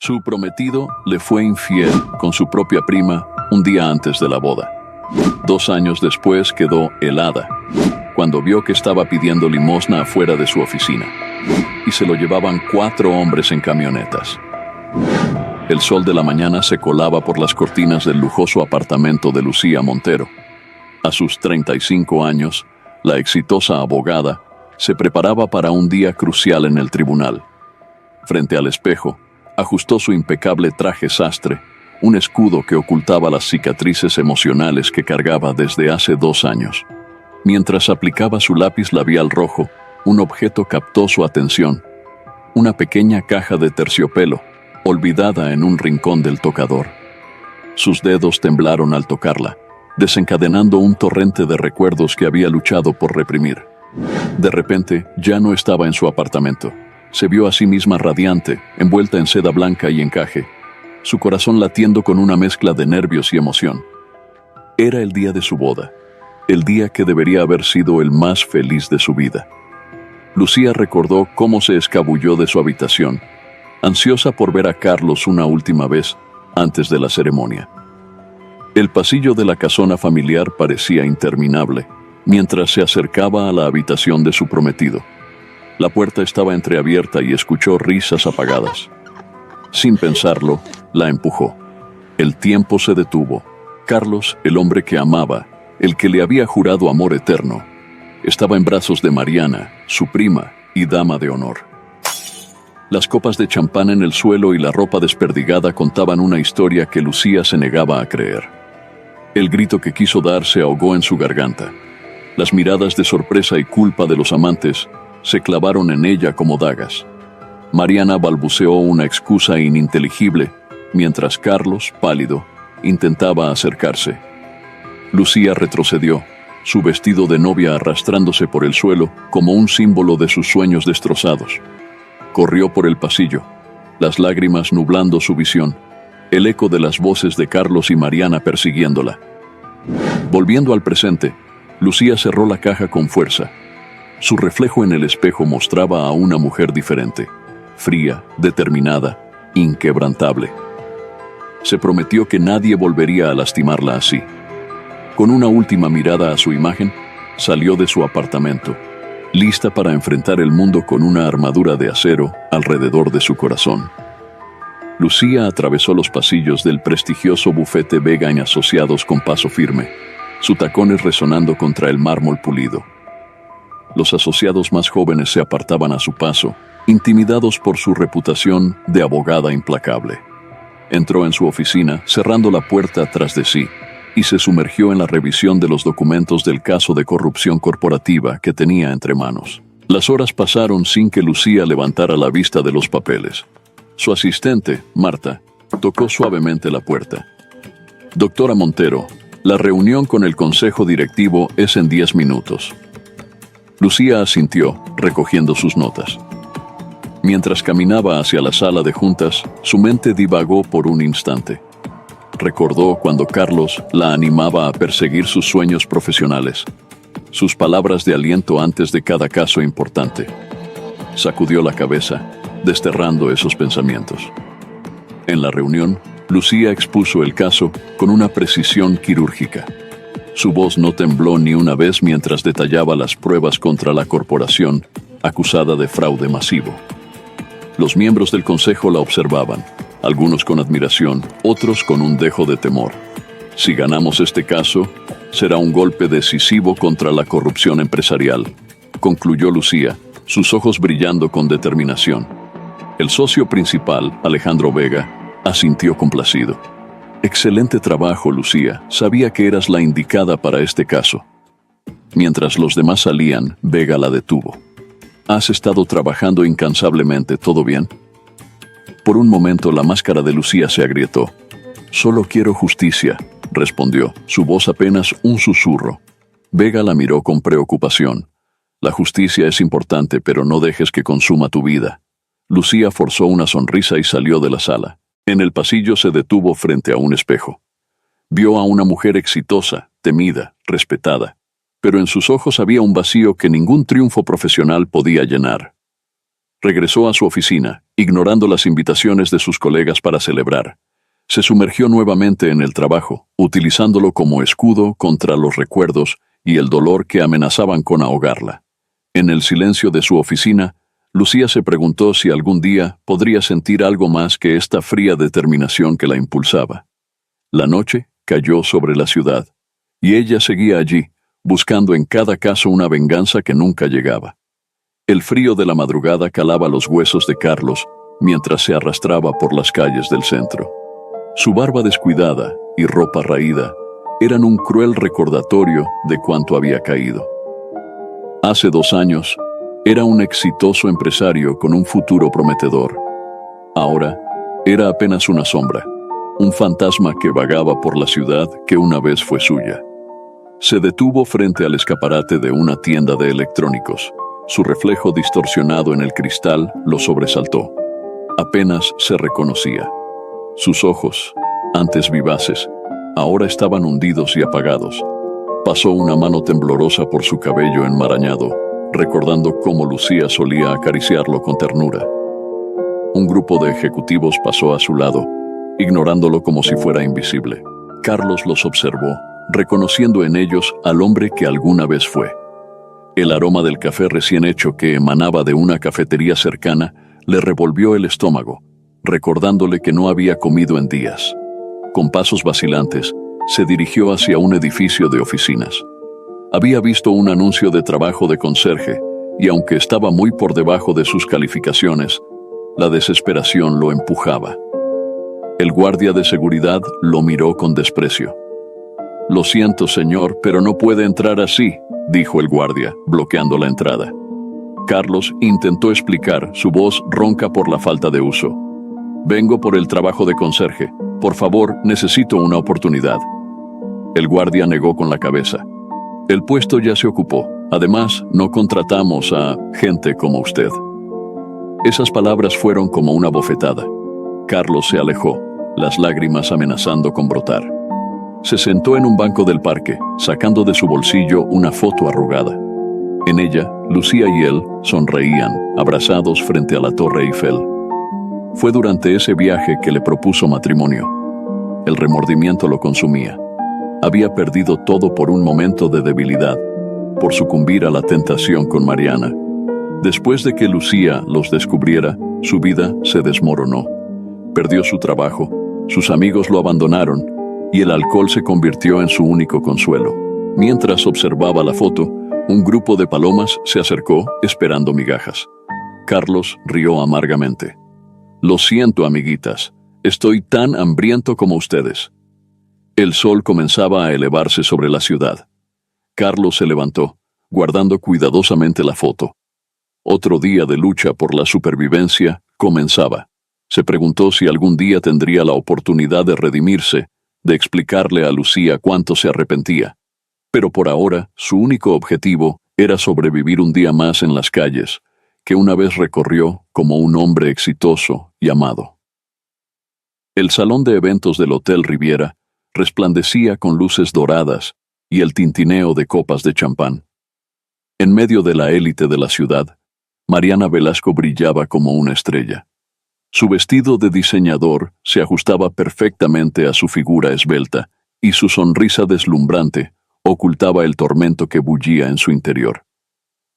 Su prometido le fue infiel con su propia prima un día antes de la boda. 2 años después quedó helada cuando vio que estaba pidiendo limosna afuera de su oficina y se lo llevaban 4 hombres en camionetas. El sol de la mañana se colaba por las cortinas del lujoso apartamento de Lucía Montero. A sus 35 años, la exitosa abogada se preparaba para un día crucial en el tribunal. Frente al espejo, ajustó su impecable traje sastre, un escudo que ocultaba las cicatrices emocionales que cargaba desde hace 2 años. Mientras aplicaba su lápiz labial rojo, un objeto captó su atención. Una pequeña caja de terciopelo, olvidada en un rincón del tocador. Sus dedos temblaron al tocarla, desencadenando un torrente de recuerdos que había luchado por reprimir. De repente, ya no estaba en su apartamento. Se vio a sí misma radiante, envuelta en seda blanca y encaje, su corazón latiendo con una mezcla de nervios y emoción. Era el día de su boda, el día que debería haber sido el más feliz de su vida. Lucía recordó cómo se escabulló de su habitación, ansiosa por ver a Carlos una última vez antes de la ceremonia. El pasillo de la casona familiar parecía interminable, mientras se acercaba a la habitación de su prometido. La puerta estaba entreabierta y escuchó risas apagadas. Sin pensarlo, la empujó. El tiempo se detuvo. Carlos, el hombre que amaba, el que le había jurado amor eterno, estaba en brazos de Mariana, su prima y dama de honor. Las copas de champán en el suelo y la ropa desperdigada contaban una historia que Lucía se negaba a creer. El grito que quiso dar se ahogó en su garganta. Las miradas de sorpresa y culpa de los amantes se clavaron en ella como dagas. Mariana balbuceó una excusa ininteligible, mientras Carlos, pálido, intentaba acercarse. Lucía retrocedió, su vestido de novia arrastrándose por el suelo como un símbolo de sus sueños destrozados. Corrió por el pasillo, las lágrimas nublando su visión, el eco de las voces de Carlos y Mariana persiguiéndola. Volviendo al presente, Lucía cerró la caja con fuerza. Su reflejo en el espejo mostraba a una mujer diferente, fría, determinada, inquebrantable. Se prometió que nadie volvería a lastimarla así. Con una última mirada a su imagen, salió de su apartamento, lista para enfrentar el mundo con una armadura de acero alrededor de su corazón. Lucía atravesó los pasillos del prestigioso bufete Vega y Asociados con paso firme, sus tacones resonando contra el mármol pulido. Los asociados más jóvenes se apartaban a su paso, intimidados por su reputación de abogada implacable. Entró en su oficina, cerrando la puerta tras de sí, y se sumergió en la revisión de los documentos del caso de corrupción corporativa que tenía entre manos. Las horas pasaron sin que Lucía levantara la vista de los papeles. Su asistente, Marta, tocó suavemente la puerta. «Doctora Montero, la reunión con el consejo directivo es en 10 minutos». Lucía asintió, recogiendo sus notas. Mientras caminaba hacia la sala de juntas, su mente divagó por un instante. Recordó cuando Carlos la animaba a perseguir sus sueños profesionales, sus palabras de aliento antes de cada caso importante. Sacudió la cabeza, desterrando esos pensamientos. En la reunión, Lucía expuso el caso con una precisión quirúrgica. Su voz no tembló ni una vez mientras detallaba las pruebas contra la corporación acusada de fraude masivo. Los miembros del consejo la observaban, algunos con admiración, otros con un dejo de temor. Si ganamos este caso, será un golpe decisivo contra la corrupción empresarial, concluyó Lucía, sus ojos brillando con determinación. El socio principal, Alejandro Vega, asintió complacido. «Excelente trabajo, Lucía. Sabía que eras la indicada para este caso». Mientras los demás salían, Vega la detuvo. «Has estado trabajando incansablemente, ¿todo bien?» Por un momento la máscara de Lucía se agrietó. «Solo quiero justicia», respondió, su voz apenas un susurro. Vega la miró con preocupación. «La justicia es importante, pero no dejes que consuma tu vida». Lucía forzó una sonrisa y salió de la sala. En el pasillo se detuvo frente a un espejo. Vio a una mujer exitosa, temida, respetada, pero en sus ojos había un vacío que ningún triunfo profesional podía llenar. Regresó a su oficina, ignorando las invitaciones de sus colegas para celebrar. Se sumergió nuevamente en el trabajo, utilizándolo como escudo contra los recuerdos y el dolor que amenazaban con ahogarla. En el silencio de su oficina, Lucía se preguntó si algún día podría sentir algo más que esta fría determinación que la impulsaba. La noche cayó sobre la ciudad, y ella seguía allí, buscando en cada caso una venganza que nunca llegaba. El frío de la madrugada calaba los huesos de Carlos mientras se arrastraba por las calles del centro. Su barba descuidada y ropa raída eran un cruel recordatorio de cuánto había caído. Hace 2 años, era un exitoso empresario con un futuro prometedor. Ahora, era apenas una sombra, un fantasma que vagaba por la ciudad que una vez fue suya. Se detuvo frente al escaparate de una tienda de electrónicos. Su reflejo distorsionado en el cristal lo sobresaltó. Apenas se reconocía. Sus ojos, antes vivaces, ahora estaban hundidos y apagados. Pasó una mano temblorosa por su cabello enmarañado, recordando cómo Lucía solía acariciarlo con ternura. Un grupo de ejecutivos pasó a su lado, ignorándolo como si fuera invisible. Carlos los observó, reconociendo en ellos al hombre que alguna vez fue. El aroma del café recién hecho que emanaba de una cafetería cercana le revolvió el estómago, recordándole que no había comido en días. Con pasos vacilantes, se dirigió hacia un edificio de oficinas. Había visto un anuncio de trabajo de conserje, y aunque estaba muy por debajo de sus calificaciones, la desesperación lo empujaba. El guardia de seguridad lo miró con desprecio. «Lo siento, señor, pero no puede entrar así», dijo el guardia, bloqueando la entrada. Carlos intentó explicar, su voz ronca por la falta de uso. «Vengo por el trabajo de conserje. Por favor, necesito una oportunidad». El guardia negó con la cabeza. «El puesto ya se ocupó. Además, no contratamos a gente como usted». Esas palabras fueron como una bofetada. Carlos se alejó, las lágrimas amenazando con brotar. Se sentó en un banco del parque, sacando de su bolsillo una foto arrugada. En ella, Lucía y él sonreían, abrazados frente a la Torre Eiffel. Fue durante ese viaje que le propuso matrimonio. El remordimiento lo consumía. Había perdido todo por un momento de debilidad, por sucumbir a la tentación con Mariana. Después de que Lucía los descubriera, su vida se desmoronó. Perdió su trabajo, sus amigos lo abandonaron, y el alcohol se convirtió en su único consuelo. Mientras observaba la foto, un grupo de palomas se acercó esperando migajas. Carlos rió amargamente. «Lo siento, amiguitas, estoy tan hambriento como ustedes». El sol comenzaba a elevarse sobre la ciudad. Carlos se levantó, guardando cuidadosamente la foto. Otro día de lucha por la supervivencia comenzaba. Se preguntó si algún día tendría la oportunidad de redimirse, de explicarle a Lucía cuánto se arrepentía. Pero por ahora, su único objetivo era sobrevivir un día más en las calles, que una vez recorrió como un hombre exitoso y amado. El salón de eventos del Hotel Riviera resplandecía con luces doradas y el tintineo de copas de champán. En medio de la élite de la ciudad, Mariana Velasco brillaba como una estrella. Su vestido de diseñador se ajustaba perfectamente a su figura esbelta, y su sonrisa deslumbrante ocultaba el tormento que bullía en su interior.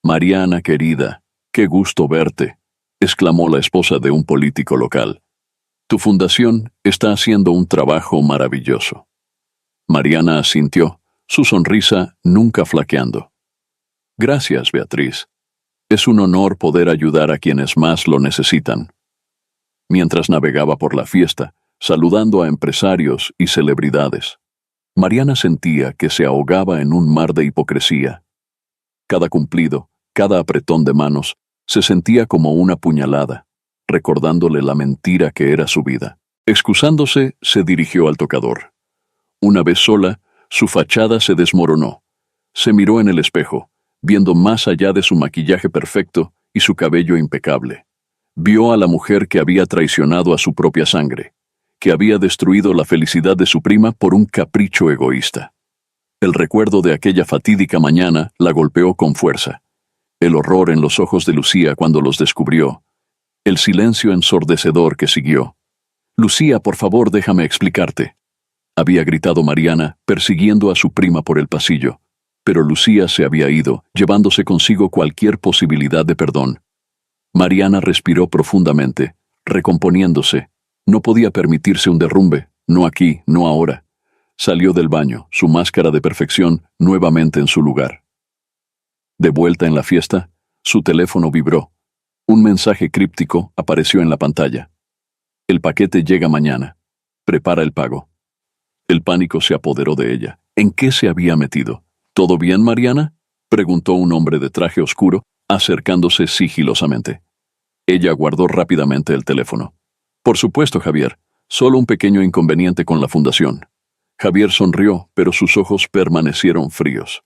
«Mariana, querida, qué gusto verte», exclamó la esposa de un político local. «Tu fundación está haciendo un trabajo maravilloso». Mariana asintió, su sonrisa nunca flaqueando. «Gracias, Beatriz. Es un honor poder ayudar a quienes más lo necesitan». Mientras navegaba por la fiesta, saludando a empresarios y celebridades, Mariana sentía que se ahogaba en un mar de hipocresía. Cada cumplido, cada apretón de manos, se sentía como una puñalada, recordándole la mentira que era su vida. Excusándose, se dirigió al tocador. Una vez sola, su fachada se desmoronó. Se miró en el espejo, viendo más allá de su maquillaje perfecto y su cabello impecable. Vio a la mujer que había traicionado a su propia sangre, que había destruido la felicidad de su prima por un capricho egoísta. El recuerdo de aquella fatídica mañana la golpeó con fuerza. El horror en los ojos de Lucía cuando los descubrió, El silencio ensordecedor que siguió. «Lucía, por favor, déjame explicarte», había gritado Mariana, persiguiendo a su prima por el pasillo. Pero Lucía se había ido, llevándose consigo cualquier posibilidad de perdón. Mariana respiró profundamente, recomponiéndose. No podía permitirse un derrumbe, no aquí, no ahora. Salió del baño, su máscara de perfección nuevamente en su lugar. De vuelta en la fiesta, su teléfono vibró. Un mensaje críptico apareció en la pantalla. «El paquete llega mañana. Prepara el pago». El pánico se apoderó de ella. ¿En qué se había metido? «¿Todo bien, Mariana?», preguntó un hombre de traje oscuro, acercándose sigilosamente. Ella guardó rápidamente el teléfono. «Por supuesto, Javier. Solo un pequeño inconveniente con la fundación». Javier sonrió, pero sus ojos permanecieron fríos.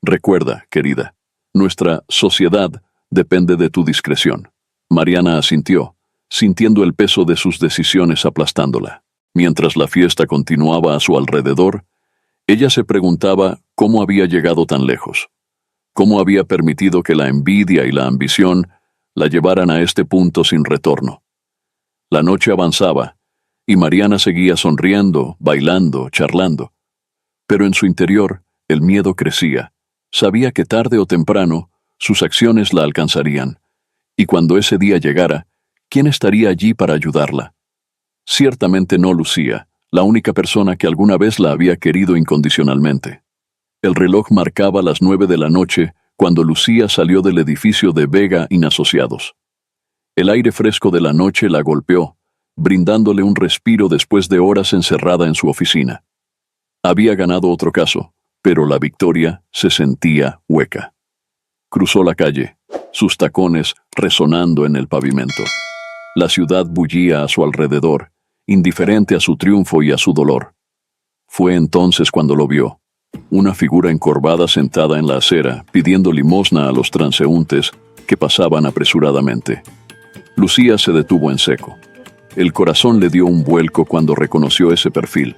«Recuerda, querida, nuestra sociedad depende de tu discreción». Mariana asintió, sintiendo el peso de sus decisiones aplastándola. Mientras la fiesta continuaba a su alrededor, ella se preguntaba cómo había llegado tan lejos. Cómo había permitido que la envidia y la ambición la llevaran a este punto sin retorno. La noche avanzaba, y Mariana seguía sonriendo, bailando, charlando. Pero en su interior, el miedo crecía. Sabía que tarde o temprano, sus acciones la alcanzarían. Y cuando ese día llegara, ¿quién estaría allí para ayudarla? Ciertamente no Lucía, la única persona que alguna vez la había querido incondicionalmente. El reloj marcaba las 9 de la noche cuando Lucía salió del edificio de Vega Asociados. El aire fresco de la noche la golpeó, brindándole un respiro después de horas encerrada en su oficina. Había ganado otro caso, pero la victoria se sentía hueca. Cruzó la calle, sus tacones resonando en el pavimento. La ciudad bullía a su alrededor, indiferente a su triunfo y a su dolor. Fue entonces cuando lo vio. Una figura encorvada sentada en la acera, pidiendo limosna a los transeúntes que pasaban apresuradamente. Lucía se detuvo en seco. El corazón le dio un vuelco cuando reconoció ese perfil,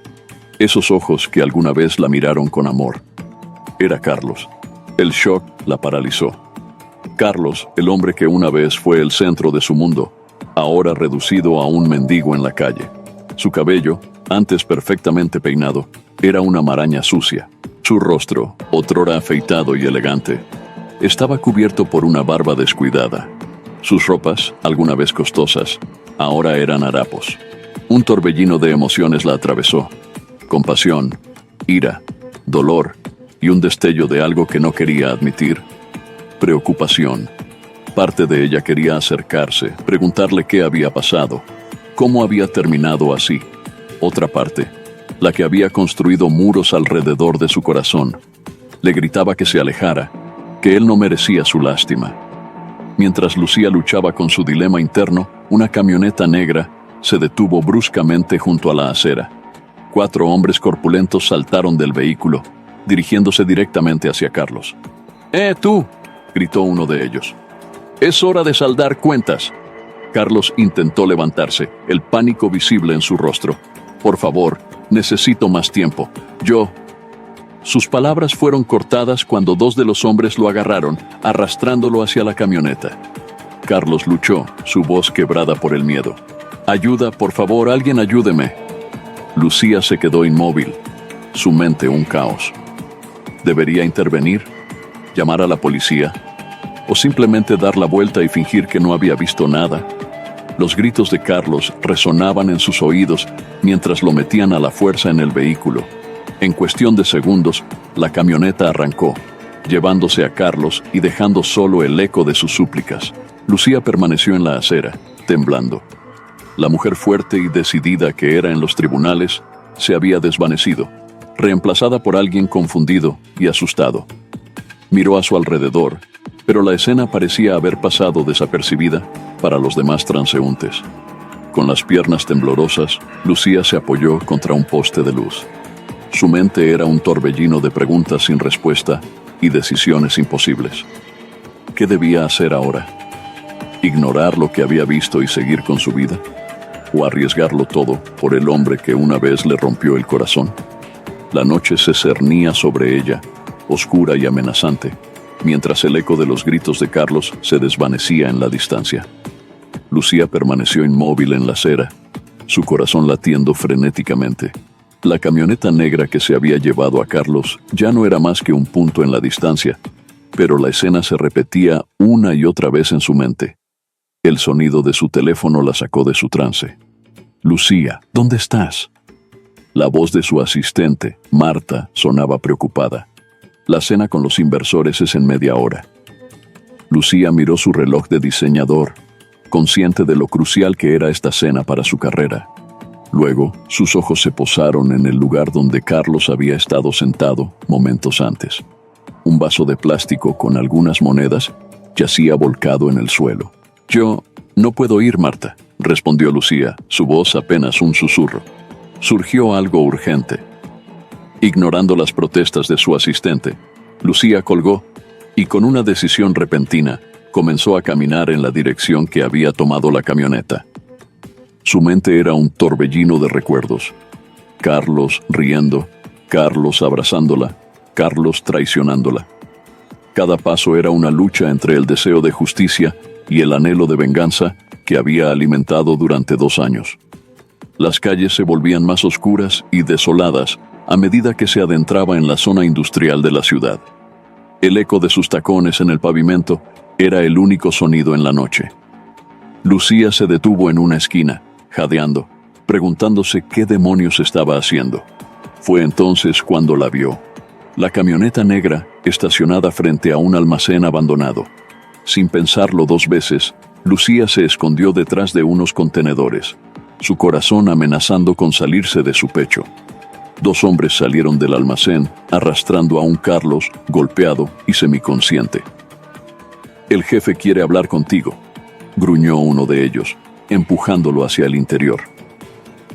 esos ojos que alguna vez la miraron con amor. Era Carlos. El shock la paralizó. Carlos, el hombre que una vez fue el centro de su mundo, ahora reducido a un mendigo en la calle. Su cabello, antes perfectamente peinado, era una maraña sucia. Su rostro, otrora afeitado y elegante, estaba cubierto por una barba descuidada. Sus ropas, alguna vez costosas, ahora eran harapos. Un torbellino de emociones la atravesó. Compasión, ira, dolor y un destello de algo que no quería admitir. Preocupación. Parte de ella quería acercarse, preguntarle qué había pasado, cómo había terminado así. Otra parte, la que había construido muros alrededor de su corazón, le gritaba que se alejara, que él no merecía su lástima. Mientras Lucía luchaba con su dilema interno, una camioneta negra se detuvo bruscamente junto a la acera. 4 hombres corpulentos saltaron del vehículo, dirigiéndose directamente hacia Carlos. Tú!, gritó uno de ellos. «Es hora de saldar cuentas». Carlos intentó levantarse, el pánico visible en su rostro. «Por favor, necesito más tiempo. Sus palabras fueron cortadas cuando 2 de los hombres lo agarraron, arrastrándolo hacia la camioneta. Carlos luchó, su voz quebrada por el miedo. «Ayuda, por favor, alguien ayúdeme». Lucía se quedó inmóvil, su mente un caos. ¿Debería intervenir? ¿Llamar a la policía? ¿O simplemente dar la vuelta y fingir que no había visto nada? Los gritos de Carlos resonaban en sus oídos mientras lo metían a la fuerza en el vehículo. En cuestión de segundos, la camioneta arrancó, llevándose a Carlos y dejando solo el eco de sus súplicas. Lucía permaneció en la acera, temblando. La mujer fuerte y decidida que era en los tribunales se había desvanecido, reemplazada por alguien confundido y asustado. Miró a su alrededor, pero la escena parecía haber pasado desapercibida para los demás transeúntes. Con las piernas temblorosas, Lucía se apoyó contra un poste de luz. Su mente era un torbellino de preguntas sin respuesta y decisiones imposibles. ¿Qué debía hacer ahora? ¿Ignorar lo que había visto y seguir con su vida? ¿O arriesgarlo todo por el hombre que una vez le rompió el corazón? La noche se cernía sobre ella, oscura y amenazante, mientras el eco de los gritos de Carlos se desvanecía en la distancia. Lucía permaneció inmóvil en la acera, su corazón latiendo frenéticamente. La camioneta negra que se había llevado a Carlos ya no era más que un punto en la distancia, pero la escena se repetía una y otra vez en su mente. El sonido de su teléfono la sacó de su trance. «Lucía, ¿dónde estás?». La voz de su asistente, Marta, sonaba preocupada. «La cena con los inversores es en media hora». Lucía miró su reloj de diseñador, consciente de lo crucial que era esta cena para su carrera. Luego, sus ojos se posaron en el lugar donde Carlos había estado sentado momentos antes. Un vaso de plástico con algunas monedas yacía volcado en el suelo. «Yo no puedo ir, Marta», respondió Lucía, su voz apenas un susurro. Surgió algo urgente. Ignorando las protestas de su asistente, Lucía colgó y con una decisión repentina comenzó a caminar en la dirección que había tomado la camioneta. Su mente era un torbellino de recuerdos. Carlos riendo, Carlos abrazándola, Carlos traicionándola. Cada paso era una lucha entre el deseo de justicia y el anhelo de venganza que había alimentado durante 2 años. Las calles se volvían más oscuras y desoladas a medida que se adentraba en la zona industrial de la ciudad. El eco de sus tacones en el pavimento era el único sonido en la noche. Lucía se detuvo en una esquina, jadeando, preguntándose qué demonios estaba haciendo. Fue entonces cuando la vio. La camioneta negra estacionada frente a un almacén abandonado. Sin pensarlo 2 veces, Lucía se escondió detrás de unos contenedores, su corazón amenazando con salirse de su pecho. 2 hombres salieron del almacén, arrastrando a un Carlos golpeado y semiconsciente. «El jefe quiere hablar contigo», gruñó uno de ellos, empujándolo hacia el interior.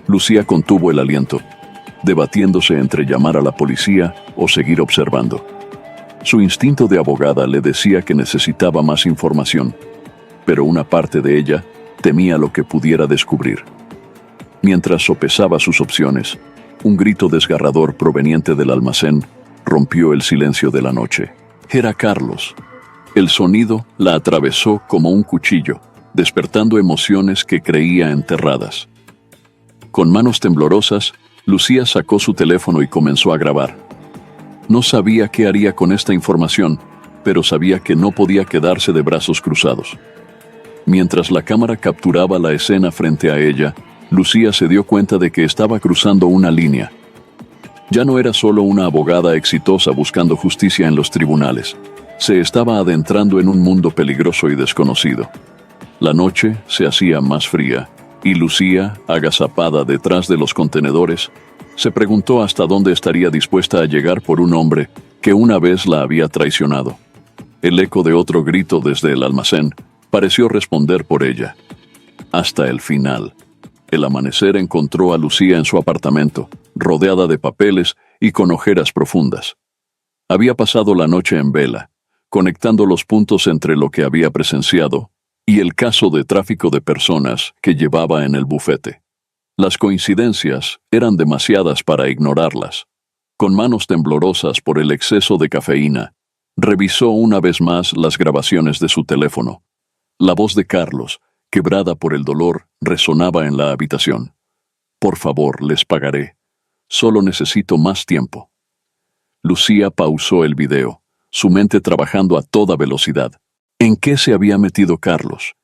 Lucía contuvo el aliento, debatiéndose entre llamar a la policía o seguir observando. Su instinto de abogada le decía que necesitaba más información, pero una parte de ella temía lo que pudiera descubrir. Mientras sopesaba sus opciones, un grito desgarrador proveniente del almacén rompió el silencio de la noche. Era Carlos. El sonido la atravesó como un cuchillo, despertando emociones que creía enterradas. Con manos temblorosas, Lucía sacó su teléfono y comenzó a grabar. No sabía qué haría con esta información, pero sabía que no podía quedarse de brazos cruzados. Mientras la cámara capturaba la escena frente a ella, Lucía se dio cuenta de que estaba cruzando una línea. Ya no era solo una abogada exitosa buscando justicia en los tribunales. Se estaba adentrando en un mundo peligroso y desconocido. La noche se hacía más fría, y Lucía, agazapada detrás de los contenedores, se preguntó hasta dónde estaría dispuesta a llegar por un hombre que una vez la había traicionado. El eco de otro grito desde el almacén pareció responder por ella. Hasta el final. El amanecer encontró a Lucía en su apartamento, rodeada de papeles y con ojeras profundas. Había pasado la noche en vela, conectando los puntos entre lo que había presenciado y el caso de tráfico de personas que llevaba en el bufete. Las coincidencias eran demasiadas para ignorarlas. Con manos temblorosas por el exceso de cafeína, revisó una vez más las grabaciones de su teléfono. La voz de Carlos, quebrada por el dolor, resonaba en la habitación. «Por favor, les pagaré. Solo necesito más tiempo». Lucía pausó el video, su mente trabajando a toda velocidad. ¿En qué se había metido Carlos?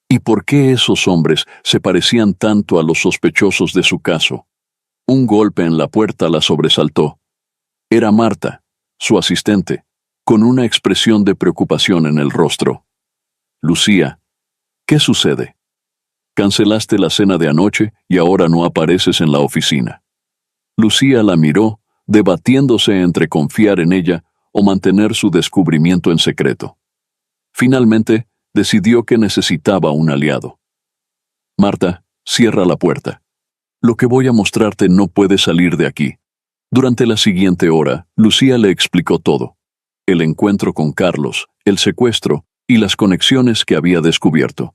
¿Y por qué esos hombres se parecían tanto a los sospechosos de su caso? Un golpe en la puerta la sobresaltó. Era Marta, su asistente, con una expresión de preocupación en el rostro. «Lucía, ¿qué sucede? Cancelaste la cena de anoche y ahora no apareces en la oficina». Lucía la miró, debatiéndose entre confiar en ella o mantener su descubrimiento en secreto. Finalmente, decidió que necesitaba un aliado. «Marta, cierra la puerta. Lo que voy a mostrarte no puede salir de aquí». Durante la siguiente hora, Lucía le explicó todo. El encuentro con Carlos, el secuestro y las conexiones que había descubierto.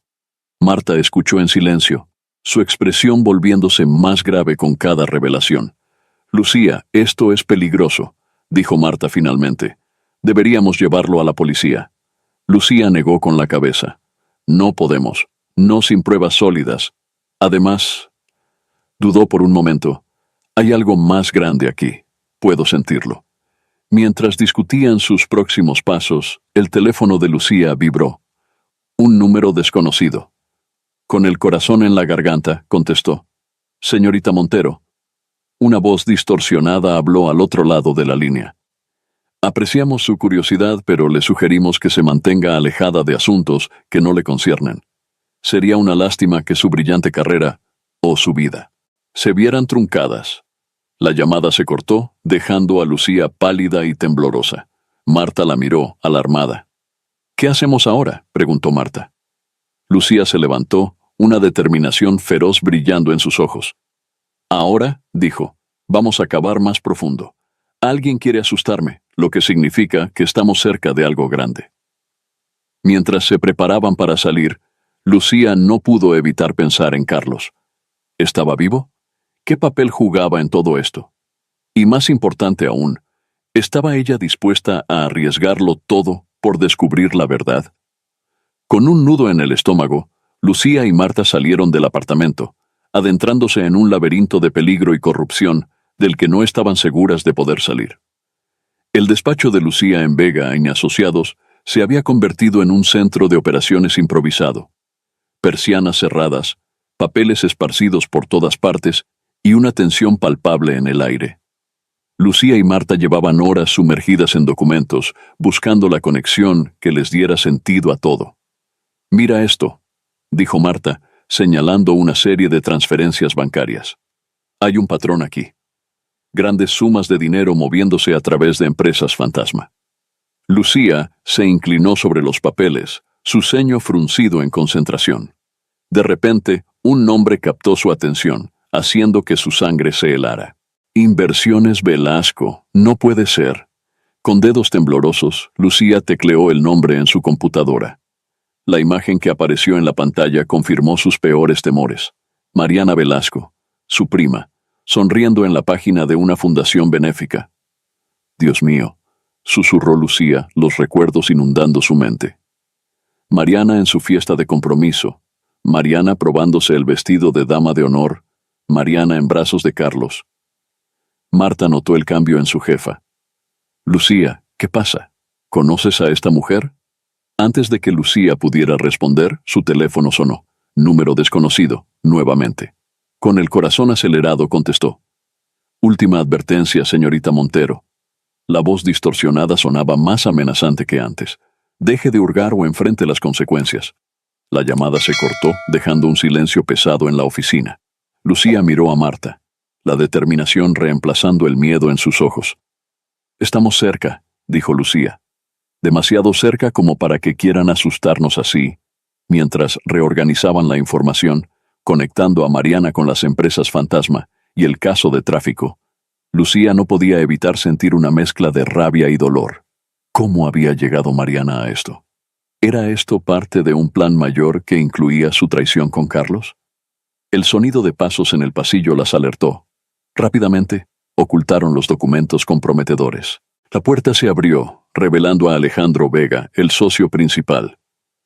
Marta escuchó en silencio, su expresión volviéndose más grave con cada revelación. «Lucía, esto es peligroso», dijo Marta finalmente. «Deberíamos llevarlo a la policía». Lucía negó con la cabeza. «No podemos. no sin pruebas sólidas. Además, dudó por un momento. Hay algo más grande aquí. Puedo sentirlo. Mientras discutían sus próximos pasos, el teléfono de Lucía vibró. Un número desconocido. Con el corazón en la garganta, contestó. Señorita Montero. Una voz distorsionada habló al otro lado de la línea. Apreciamos su curiosidad, pero le sugerimos que se mantenga alejada de asuntos que no le conciernen. Sería una lástima que su brillante carrera, o su vida, se vieran truncadas. La llamada se cortó, dejando a Lucía pálida y temblorosa. Marta la miró, alarmada. ¿Qué hacemos ahora?, preguntó Marta. Lucía se levantó, una determinación feroz brillando en sus ojos. Ahora, dijo, vamos a cavar más profundo. Alguien quiere asustarme, lo que significa que estamos cerca de algo grande. Mientras se preparaban para salir, Lucía no pudo evitar pensar en Carlos. ¿Estaba vivo? ¿Qué papel jugaba en todo esto? Y más importante aún, ¿estaba ella dispuesta a arriesgarlo todo por descubrir la verdad? Con un nudo en el estómago, Lucía y Marta salieron del apartamento, adentrándose en un laberinto de peligro y corrupción del que no estaban seguras de poder salir. El despacho de Lucía en Vega y Asociados se había convertido en un centro de operaciones improvisado. Persianas cerradas, papeles esparcidos por todas partes y una tensión palpable en el aire. Lucía y Marta llevaban horas sumergidas en documentos, buscando la conexión que les diera sentido a todo. «Mira esto», dijo Marta, señalando una serie de transferencias bancarias. «Hay un patrón aquí. Grandes sumas de dinero moviéndose a través de empresas fantasma». Lucía se inclinó sobre los papeles, su ceño fruncido en concentración. De repente, un nombre captó su atención, haciendo que su sangre se helara. Inversiones Velasco, no puede ser. Con dedos temblorosos, Lucía tecleó el nombre en su computadora. La imagen que apareció en la pantalla confirmó sus peores temores. Mariana Velasco, su prima, sonriendo en la página de una fundación benéfica. Dios mío, susurró Lucía, los recuerdos inundando su mente. Mariana en su fiesta de compromiso, Mariana probándose el vestido de dama de honor, Mariana en brazos de Carlos. Marta notó el cambio en su jefa. Lucía, ¿qué pasa? ¿Conoces a esta mujer? Antes de que Lucía pudiera responder, su teléfono sonó. Número desconocido, nuevamente. Con el corazón acelerado contestó. Última advertencia, señorita Montero. La voz distorsionada sonaba más amenazante que antes. Deje de hurgar o enfrente las consecuencias. La llamada se cortó, dejando un silencio pesado en la oficina. Lucía miró a Marta, la determinación reemplazando el miedo en sus ojos. Estamos cerca, dijo Lucía. Demasiado cerca como para que quieran asustarnos así. Mientras reorganizaban la información, conectando a Mariana con las empresas fantasma y el caso de tráfico, Lucía no podía evitar sentir una mezcla de rabia y dolor. ¿Cómo había llegado Mariana a esto? ¿Era esto parte de un plan mayor que incluía su traición con Carlos? El sonido de pasos en el pasillo las alertó. Rápidamente, ocultaron los documentos comprometedores. La puerta se abrió, revelando a Alejandro Vega, el socio principal.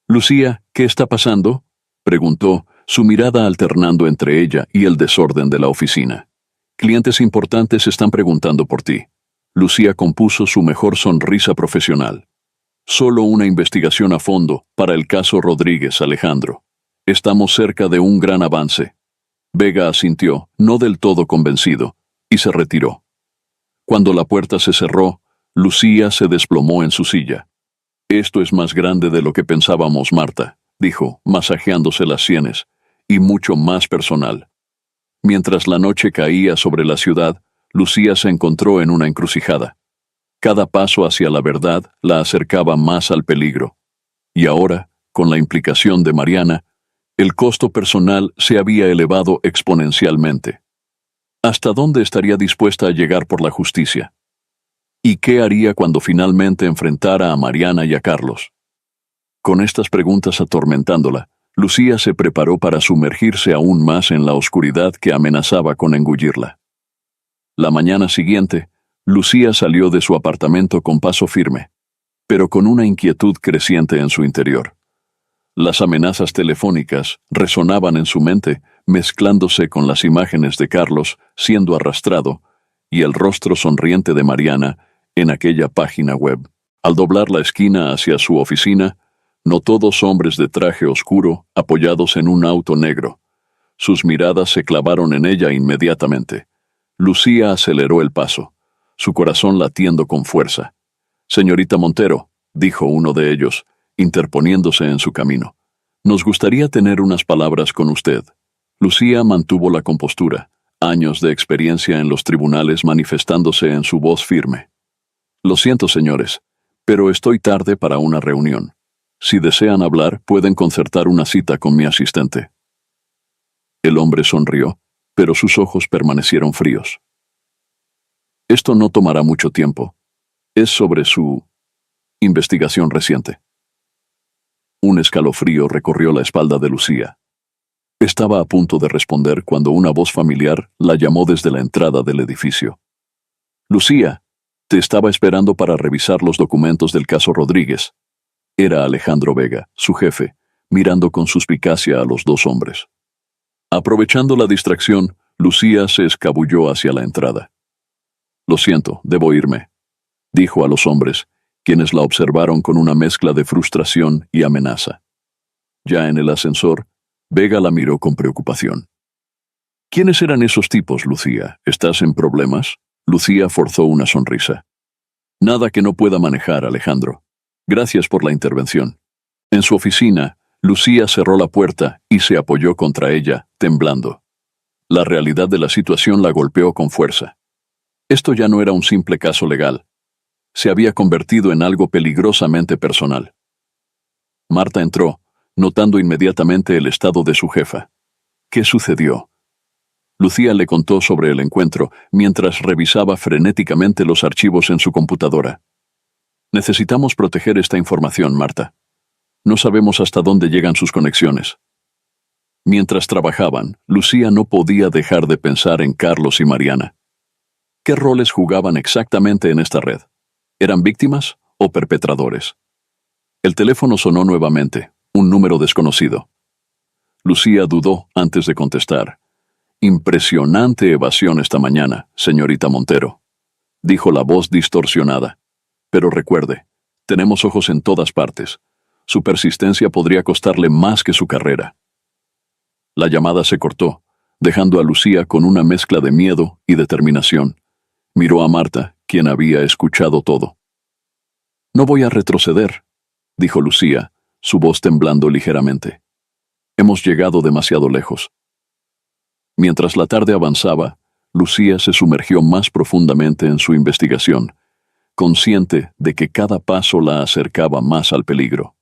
«Lucía, ¿qué está pasando?», preguntó, su mirada alternando entre ella y el desorden de la oficina. «Clientes importantes están preguntando por ti». Lucía compuso su mejor sonrisa profesional. «Solo una investigación a fondo para el caso Rodríguez, Alejandro. Estamos cerca de un gran avance». Vega asintió, no del todo convencido, y se retiró. Cuando la puerta se cerró, Lucía se desplomó en su silla. «Esto es más grande de lo que pensábamos, Marta», dijo, masajeándose las sienes, «y mucho más personal». Mientras la noche caía sobre la ciudad, Lucía se encontró en una encrucijada. Cada paso hacia la verdad la acercaba más al peligro. Y ahora, con la implicación de Mariana, el costo personal se había elevado exponencialmente. ¿Hasta dónde estaría dispuesta a llegar por la justicia? ¿Y qué haría cuando finalmente enfrentara a Mariana y a Carlos? Con estas preguntas atormentándola, Lucía se preparó para sumergirse aún más en la oscuridad que amenazaba con engullirla. La mañana siguiente, Lucía salió de su apartamento con paso firme, pero con una inquietud creciente en su interior. Las amenazas telefónicas resonaban en su mente, mezclándose con las imágenes de Carlos siendo arrastrado y el rostro sonriente de Mariana en aquella página web. Al doblar la esquina hacia su oficina, notó dos hombres de traje oscuro apoyados en un auto negro. Sus miradas se clavaron en ella inmediatamente. Lucía aceleró el paso, su corazón latiendo con fuerza. «Señorita Montero», dijo uno de ellos, interponiéndose en su camino. «Nos gustaría tener unas palabras con usted». Lucía mantuvo la compostura, años de experiencia en los tribunales manifestándose en su voz firme. «Lo siento, señores, pero estoy tarde para una reunión. Si desean hablar, pueden concertar una cita con mi asistente». El hombre sonrió, pero sus ojos permanecieron fríos. «Esto no tomará mucho tiempo. Es sobre su investigación reciente». Un escalofrío recorrió la espalda de Lucía. Estaba a punto de responder cuando una voz familiar la llamó desde la entrada del edificio. «Lucía, te estaba esperando para revisar los documentos del caso Rodríguez». Era Alejandro Vega, su jefe, mirando con suspicacia a los dos hombres. Aprovechando la distracción, Lucía se escabulló hacia la entrada. «Lo siento, debo irme», dijo a los hombres, quienes la observaron con una mezcla de frustración y amenaza. Ya en el ascensor, Vega la miró con preocupación. «¿Quiénes eran esos tipos, Lucía? ¿Estás en problemas?» Lucía forzó una sonrisa. «Nada que no pueda manejar, Alejandro. Gracias por la intervención». En su oficina, Lucía cerró la puerta y se apoyó contra ella, temblando. La realidad de la situación la golpeó con fuerza. Esto ya no era un simple caso legal. Se había convertido en algo peligrosamente personal. Marta entró, notando inmediatamente el estado de su jefa. ¿Qué sucedió? Lucía le contó sobre el encuentro mientras revisaba frenéticamente los archivos en su computadora. «Necesitamos proteger esta información, Marta. No sabemos hasta dónde llegan sus conexiones». Mientras trabajaban, Lucía no podía dejar de pensar en Carlos y Mariana. ¿Qué roles jugaban exactamente en esta red? ¿Eran víctimas o perpetradores? El teléfono sonó nuevamente, un número desconocido. Lucía dudó antes de contestar. «Impresionante evasión esta mañana, señorita Montero», dijo la voz distorsionada. «Pero recuerde, tenemos ojos en todas partes. Su persistencia podría costarle más que su carrera». La llamada se cortó, dejando a Lucía con una mezcla de miedo y determinación. Miró a Marta, quien había escuchado todo. «No voy a retroceder», dijo Lucía, su voz temblando ligeramente. «Hemos llegado demasiado lejos». Mientras la tarde avanzaba, Lucía se sumergió más profundamente en su investigación, consciente de que cada paso la acercaba más al peligro.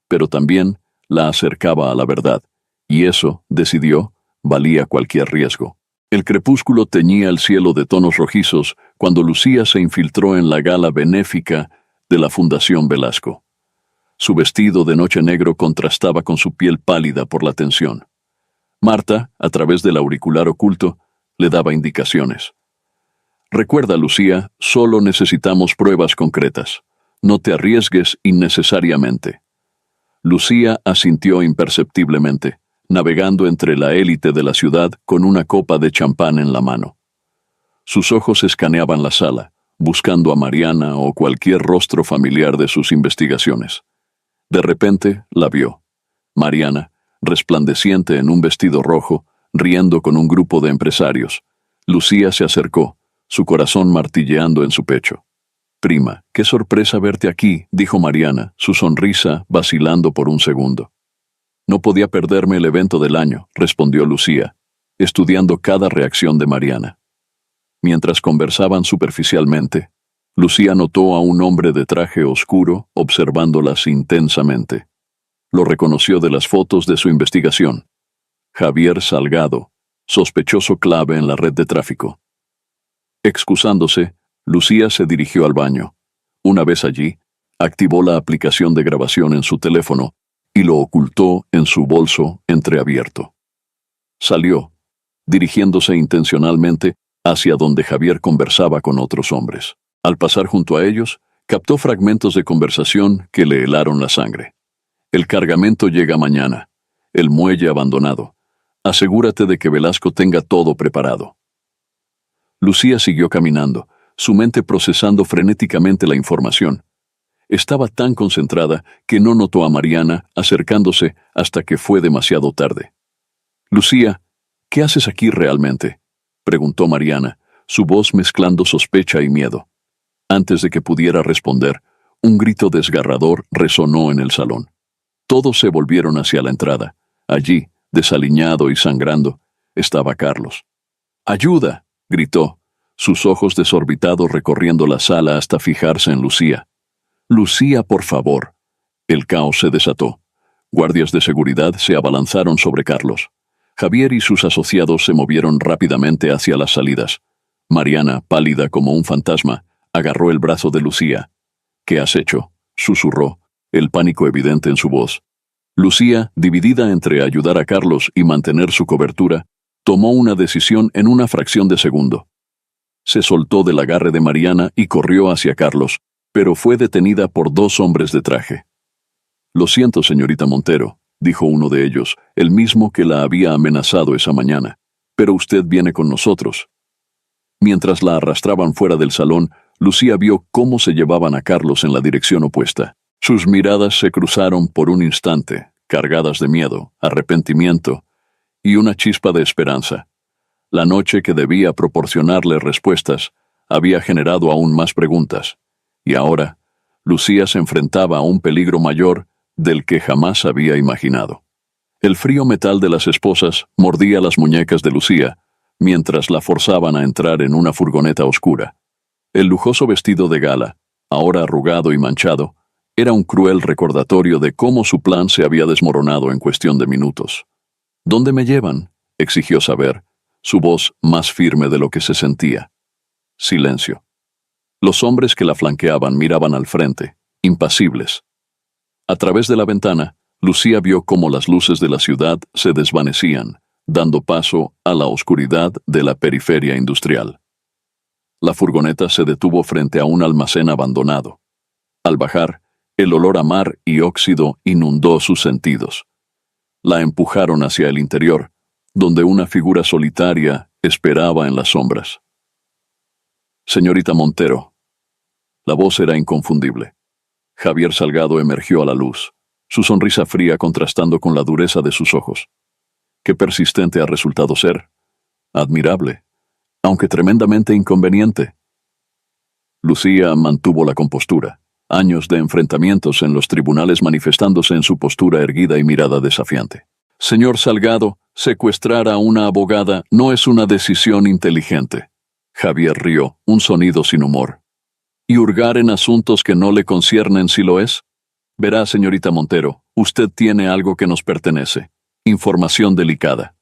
Pero también la acercaba a la verdad, y eso, decidió, valía cualquier riesgo. El crepúsculo teñía el cielo de tonos rojizos cuando Lucía se infiltró en la gala benéfica de la Fundación Velasco. Su vestido de noche negro contrastaba con su piel pálida por la tensión. Marta, a través del auricular oculto, le daba indicaciones. «Recuerda, Lucía, solo necesitamos pruebas concretas. No te arriesgues innecesariamente». Lucía asintió imperceptiblemente, navegando entre la élite de la ciudad con una copa de champán en la mano. Sus ojos escaneaban la sala, buscando a Mariana o cualquier rostro familiar de sus investigaciones. De repente la vio. Mariana, resplandeciente en un vestido rojo, riendo con un grupo de empresarios. Lucía se acercó, su corazón martilleando en su pecho. «Prima, qué sorpresa verte aquí», dijo Mariana, su sonrisa vacilando por un segundo. «No podía perderme el evento del año», respondió Lucía, estudiando cada reacción de Mariana. Mientras conversaban superficialmente, Lucía notó a un hombre de traje oscuro observándolas intensamente. Lo reconoció de las fotos de su investigación. Javier Salgado, sospechoso clave en la red de tráfico. Excusándose, Lucía se dirigió al baño. Una vez allí, activó la aplicación de grabación en su teléfono y lo ocultó en su bolso entreabierto. Salió, dirigiéndose intencionalmente hacia donde Javier conversaba con otros hombres. Al pasar junto a ellos, captó fragmentos de conversación que le helaron la sangre. El cargamento llega mañana. El muelle abandonado. Asegúrate de que Velasco tenga todo preparado. Lucía siguió caminando, su mente procesando frenéticamente la información. Estaba tan concentrada que no notó a Mariana acercándose hasta que fue demasiado tarde. «Lucía, ¿qué haces aquí realmente?», preguntó Mariana, su voz mezclando sospecha y miedo. Antes de que pudiera responder, un grito desgarrador resonó en el salón. Todos se volvieron hacia la entrada. Allí, desaliñado y sangrando, estaba Carlos. «¡Ayuda!», gritó, sus ojos desorbitados recorriendo la sala hasta fijarse en Lucía. «Lucía, por favor». El caos se desató. Guardias de seguridad se abalanzaron sobre Carlos. Javier y sus asociados se movieron rápidamente hacia las salidas. Mariana, pálida como un fantasma, agarró el brazo de Lucía. «¿Qué has hecho?», susurró, el pánico evidente en su voz. Lucía, dividida entre ayudar a Carlos y mantener su cobertura, tomó una decisión en una fracción de segundo. Se soltó del agarre de Mariana y corrió hacia Carlos, pero fue detenida por dos hombres de traje. «Lo siento, señorita Montero», dijo uno de ellos, el mismo que la había amenazado esa mañana, «pero usted viene con nosotros». Mientras la arrastraban fuera del salón, Lucía vio cómo se llevaban a Carlos en la dirección opuesta. Sus miradas se cruzaron por un instante, cargadas de miedo, arrepentimiento y una chispa de esperanza. La noche que debía proporcionarle respuestas había generado aún más preguntas, y ahora Lucía se enfrentaba a un peligro mayor del que jamás había imaginado. El frío metal de las esposas mordía las muñecas de Lucía, mientras la forzaban a entrar en una furgoneta oscura. El lujoso vestido de gala, ahora arrugado y manchado, era un cruel recordatorio de cómo su plan se había desmoronado en cuestión de minutos. «¿Dónde me llevan?», exigió saber, su voz más firme de lo que se sentía. Silencio. Los hombres que la flanqueaban miraban al frente, impasibles. A través de la ventana, Lucía vio cómo las luces de la ciudad se desvanecían, dando paso a la oscuridad de la periferia industrial. La furgoneta se detuvo frente a un almacén abandonado. Al bajar, el olor a mar y óxido inundó sus sentidos. La empujaron hacia el interior, donde una figura solitaria esperaba en las sombras. «Señorita Montero». La voz era inconfundible. Javier Salgado emergió a la luz, su sonrisa fría contrastando con la dureza de sus ojos. Qué persistente ha resultado ser. Admirable, aunque tremendamente inconveniente. Lucía mantuvo la compostura, años de enfrentamientos en los tribunales manifestándose en su postura erguida y mirada desafiante. «Señor Salgado, secuestrar a una abogada no es una decisión inteligente». Javier rió, un sonido sin humor. «¿Y hurgar en asuntos que no le conciernen si lo es? Verá, señorita Montero, usted tiene algo que nos pertenece. Información delicada».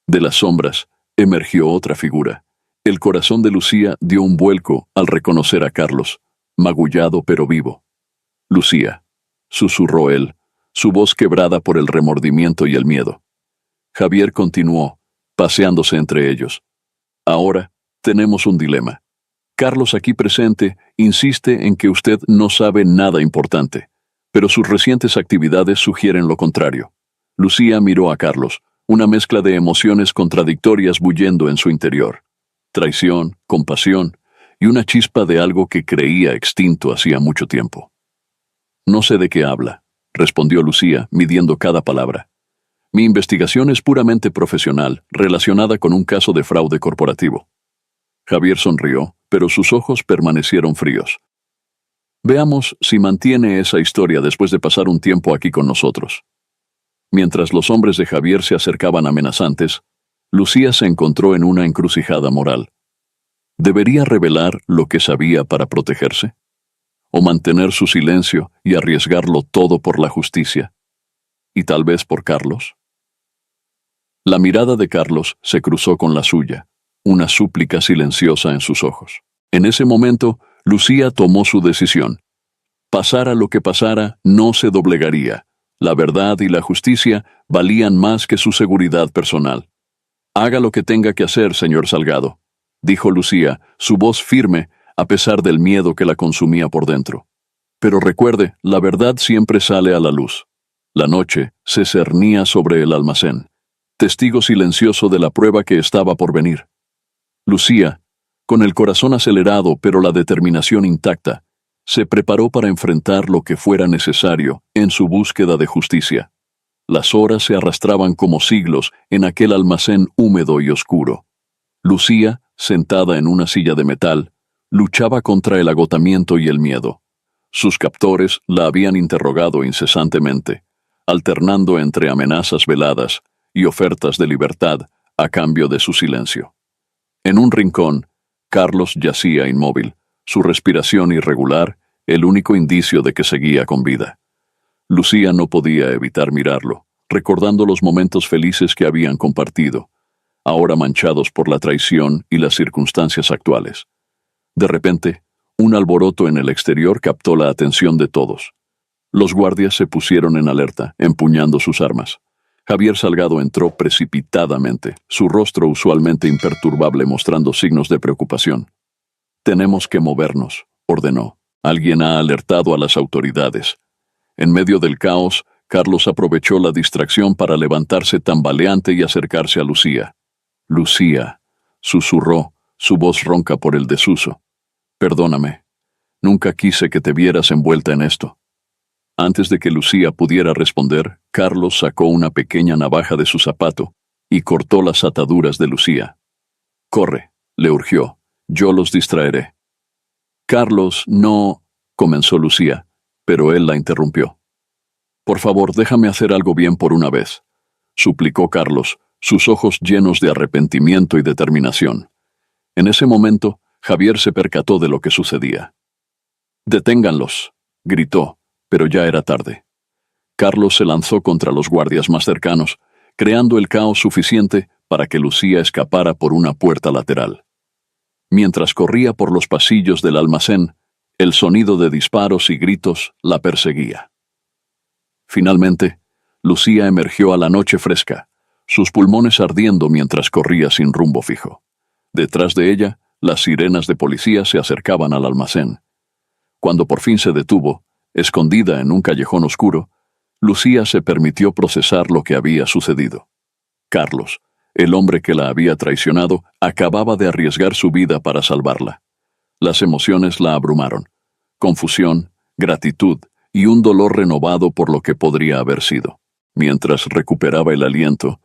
De las sombras emergió otra figura. El corazón de Lucía dio un vuelco al reconocer a Carlos, magullado pero vivo. «Lucía», susurró él, su voz quebrada por el remordimiento y el miedo. Javier continuó, paseándose entre ellos. «Ahora tenemos un dilema. Carlos aquí presente insiste en que usted no sabe nada importante, pero sus recientes actividades sugieren lo contrario». Lucía miró a Carlos, una mezcla de emociones contradictorias bullendo en su interior. Traición, compasión y una chispa de algo que creía extinto hacía mucho tiempo. «No sé de qué habla», respondió Lucía, midiendo cada palabra. «Mi investigación es puramente profesional, relacionada con un caso de fraude corporativo». Javier sonrió, pero sus ojos permanecieron fríos. «Veamos si mantiene esa historia después de pasar un tiempo aquí con nosotros». Mientras los hombres de Javier se acercaban amenazantes, Lucía se encontró en una encrucijada moral. ¿Debería revelar lo que sabía para protegerse? ¿O mantener su silencio y arriesgarlo todo por la justicia? ¿Y tal vez por Carlos? La mirada de Carlos se cruzó con la suya, una súplica silenciosa en sus ojos. En ese momento, Lucía tomó su decisión. Pasara lo que pasara, no se doblegaría. La verdad y la justicia valían más que su seguridad personal. «Haga lo que tenga que hacer, señor Salgado», dijo Lucía, su voz firme a pesar del miedo que la consumía por dentro. «Pero recuerde, la verdad siempre sale a la luz». La noche se cernía sobre el almacén, testigo silencioso de la prueba que estaba por venir. Lucía, con el corazón acelerado pero la determinación intacta, se preparó para enfrentar lo que fuera necesario en su búsqueda de justicia. Las horas se arrastraban como siglos en aquel almacén húmedo y oscuro. Lucía, sentada en una silla de metal, luchaba contra el agotamiento y el miedo. Sus captores la habían interrogado incesantemente, alternando entre amenazas veladas y ofertas de libertad a cambio de su silencio. En un rincón, Carlos yacía inmóvil, su respiración irregular, el único indicio de que seguía con vida. Lucía no podía evitar mirarlo, recordando los momentos felices que habían compartido, ahora manchados por la traición y las circunstancias actuales. De repente, un alboroto en el exterior captó la atención de todos. Los guardias se pusieron en alerta, empuñando sus armas. Javier Salgado entró precipitadamente, su rostro usualmente imperturbable mostrando signos de preocupación. «Tenemos que movernos», ordenó. «Alguien ha alertado a las autoridades». En medio del caos, Carlos aprovechó la distracción para levantarse tambaleante y acercarse a Lucía. «Lucía», susurró, su voz ronca por el desuso. «Perdóname. Nunca quise que te vieras envuelta en esto». Antes de que Lucía pudiera responder, Carlos sacó una pequeña navaja de su zapato y cortó las ataduras de Lucía. «Corre», le urgió. «Yo los distraeré». «Carlos, no», comenzó Lucía, pero él la interrumpió. «Por favor, déjame hacer algo bien por una vez», suplicó Carlos, sus ojos llenos de arrepentimiento y determinación. En ese momento, Javier se percató de lo que sucedía. «Deténganlos», gritó, pero ya era tarde. Carlos se lanzó contra los guardias más cercanos, creando el caos suficiente para que Lucía escapara por una puerta lateral. Mientras corría por los pasillos del almacén, el sonido de disparos y gritos la perseguía. Finalmente, Lucía emergió a la noche fresca, sus pulmones ardiendo mientras corría sin rumbo fijo. Detrás de ella, las sirenas de policía se acercaban al almacén. Cuando por fin se detuvo, escondida en un callejón oscuro, Lucía se permitió procesar lo que había sucedido. Carlos, el hombre que la había traicionado, acababa de arriesgar su vida para salvarla. Las emociones la abrumaron: confusión, gratitud y un dolor renovado por lo que podría haber sido. Mientras recuperaba el aliento,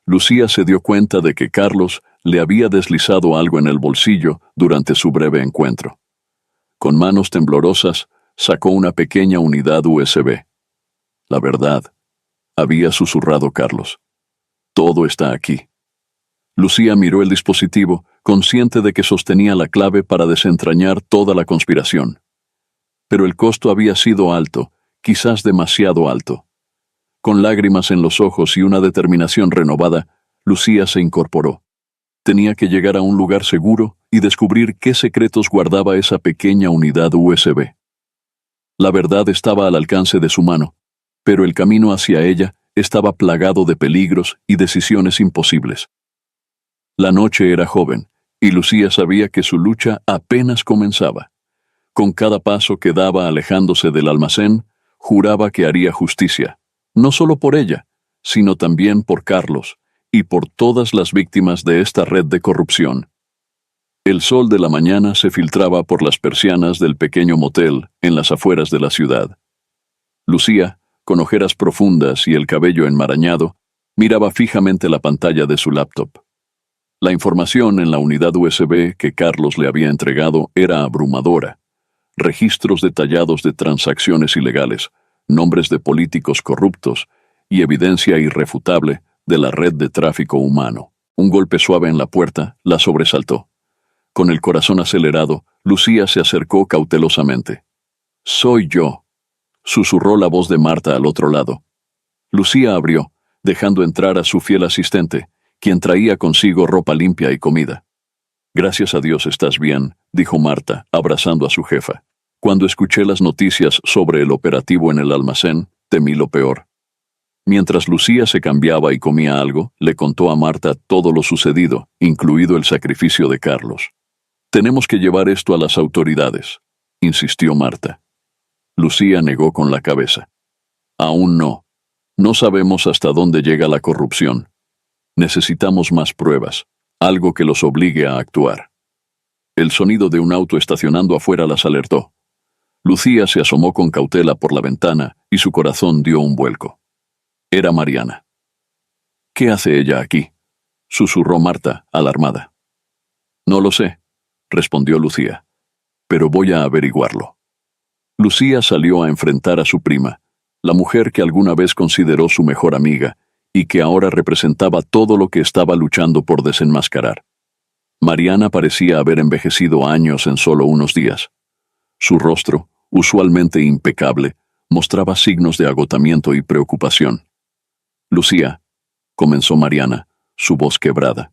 Lucía se dio cuenta de que Carlos le había deslizado algo en el bolsillo durante su breve encuentro. Con manos temblorosas, sacó una pequeña unidad USB. «La verdad», había susurrado Carlos. «Todo está aquí». Lucía miró el dispositivo, consciente de que sostenía la clave para desentrañar toda la conspiración. Pero el costo había sido alto, quizás demasiado alto. Con lágrimas en los ojos y una determinación renovada, Lucía se incorporó. Tenía que llegar a un lugar seguro y descubrir qué secretos guardaba esa pequeña unidad USB. La verdad estaba al alcance de su mano, pero el camino hacia ella estaba plagado de peligros y decisiones imposibles. La noche era joven, y Lucía sabía que su lucha apenas comenzaba. Con cada paso que daba alejándose del almacén, juraba que haría justicia, no solo por ella, sino también por Carlos y por todas las víctimas de esta red de corrupción. El sol de la mañana se filtraba por las persianas del pequeño motel en las afueras de la ciudad. Lucía, con ojeras profundas y el cabello enmarañado, miraba fijamente la pantalla de su laptop. La información en la unidad USB que Carlos le había entregado era abrumadora. Registros detallados de transacciones ilegales, nombres de políticos corruptos y evidencia irrefutable de la red de tráfico humano. Un golpe suave en la puerta la sobresaltó. Con el corazón acelerado, Lucía se acercó cautelosamente. «Soy yo», susurró la voz de Marta al otro lado. Lucía abrió, dejando entrar a su fiel asistente, quien traía consigo ropa limpia y comida. «Gracias a Dios estás bien», dijo Marta, abrazando a su jefa. «Cuando escuché las noticias sobre el operativo en el almacén, temí lo peor». Mientras Lucía se cambiaba y comía algo, le contó a Marta todo lo sucedido, incluido el sacrificio de Carlos. «Tenemos que llevar esto a las autoridades», insistió Marta. Lucía negó con la cabeza. «Aún no. No sabemos hasta dónde llega la corrupción. Necesitamos más pruebas, algo que los obligue a actuar. El sonido de un auto estacionando afuera las alertó. Lucía se asomó con cautela por la ventana y su corazón dio un vuelco. Era Mariana. ¿Qué hace ella aquí?, susurró Marta, alarmada. No lo sé, respondió Lucía, pero voy a averiguarlo. Lucía salió a enfrentar a su prima, la mujer que alguna vez consideró su mejor amiga y que ahora representaba todo lo que estaba luchando por desenmascarar. Mariana parecía haber envejecido años en solo unos días. Su rostro, usualmente impecable, mostraba signos de agotamiento y preocupación. Lucía, comenzó Mariana, su voz quebrada.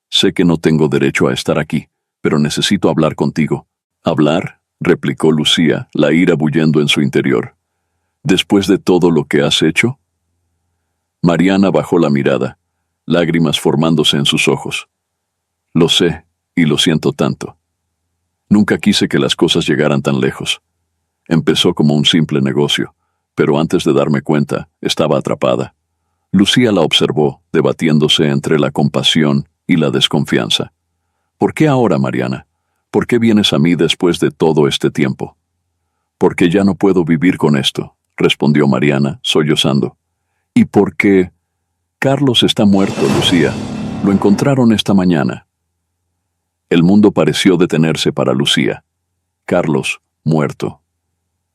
Sé que no tengo derecho a estar aquí, pero necesito hablar contigo. ¿Hablar?, replicó Lucía, la ira bullendo en su interior. ¿Después de todo lo que has hecho? Mariana bajó la mirada, lágrimas formándose en sus ojos. Lo sé, y lo siento tanto. Nunca quise que las cosas llegaran tan lejos. Empezó como un simple negocio, pero antes de darme cuenta, estaba atrapada. Lucía la observó, debatiéndose entre la compasión y la desconfianza. ¿Por qué ahora, Mariana? ¿Por qué vienes a mí después de todo este tiempo? Porque ya no puedo vivir con esto, respondió Mariana, sollozando. ¿Y por qué? Carlos está muerto, Lucía. Lo encontraron esta mañana. El mundo pareció detenerse para Lucía. Carlos, muerto.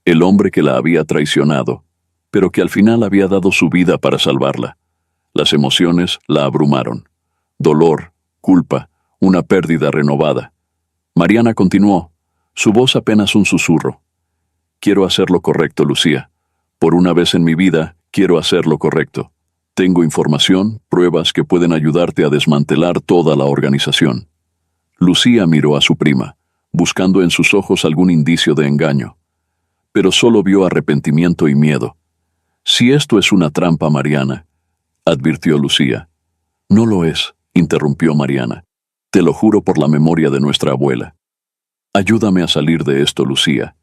El hombre que la había traicionado, pero que al final había dado su vida para salvarla. Las emociones la abrumaron. Dolor, culpa, una pérdida renovada. Mariana continuó, su voz apenas un susurro. Quiero hacer lo correcto, Lucía. Por una vez en mi vida, quiero hacer lo correcto. Tengo información, pruebas que pueden ayudarte a desmantelar toda la organización. Lucía miró a su prima, buscando en sus ojos algún indicio de engaño. Pero solo vio arrepentimiento y miedo. Si esto es una trampa, Mariana, advirtió Lucía. No lo es, interrumpió Mariana. Te lo juro por la memoria de nuestra abuela. Ayúdame a salir de esto, Lucía.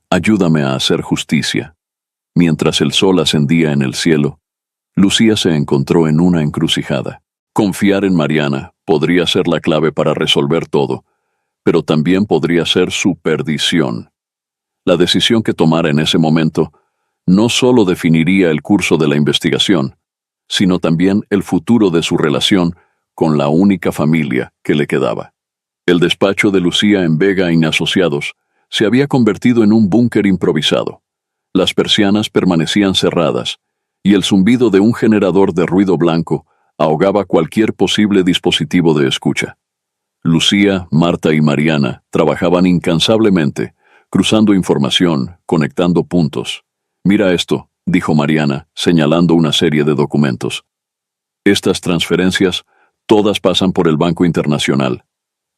Ayúdame a hacer justicia. Mientras el sol ascendía en el cielo, Lucía se encontró en una encrucijada. Confiar en Mariana podría ser la clave para resolver todo, pero también podría ser su perdición. La decisión que tomara en ese momento no solo definiría el curso de la investigación, sino también el futuro de su relación con la única familia que le quedaba. El despacho de Lucía en Vega y Asociados se había convertido en un búnker improvisado. Las persianas permanecían cerradas, y el zumbido de un generador de ruido blanco ahogaba cualquier posible dispositivo de escucha. Lucía, Marta y Mariana trabajaban incansablemente, cruzando información, conectando puntos. Mira esto, dijo Mariana, señalando una serie de documentos. Estas transferencias, todas pasan por el Banco Internacional.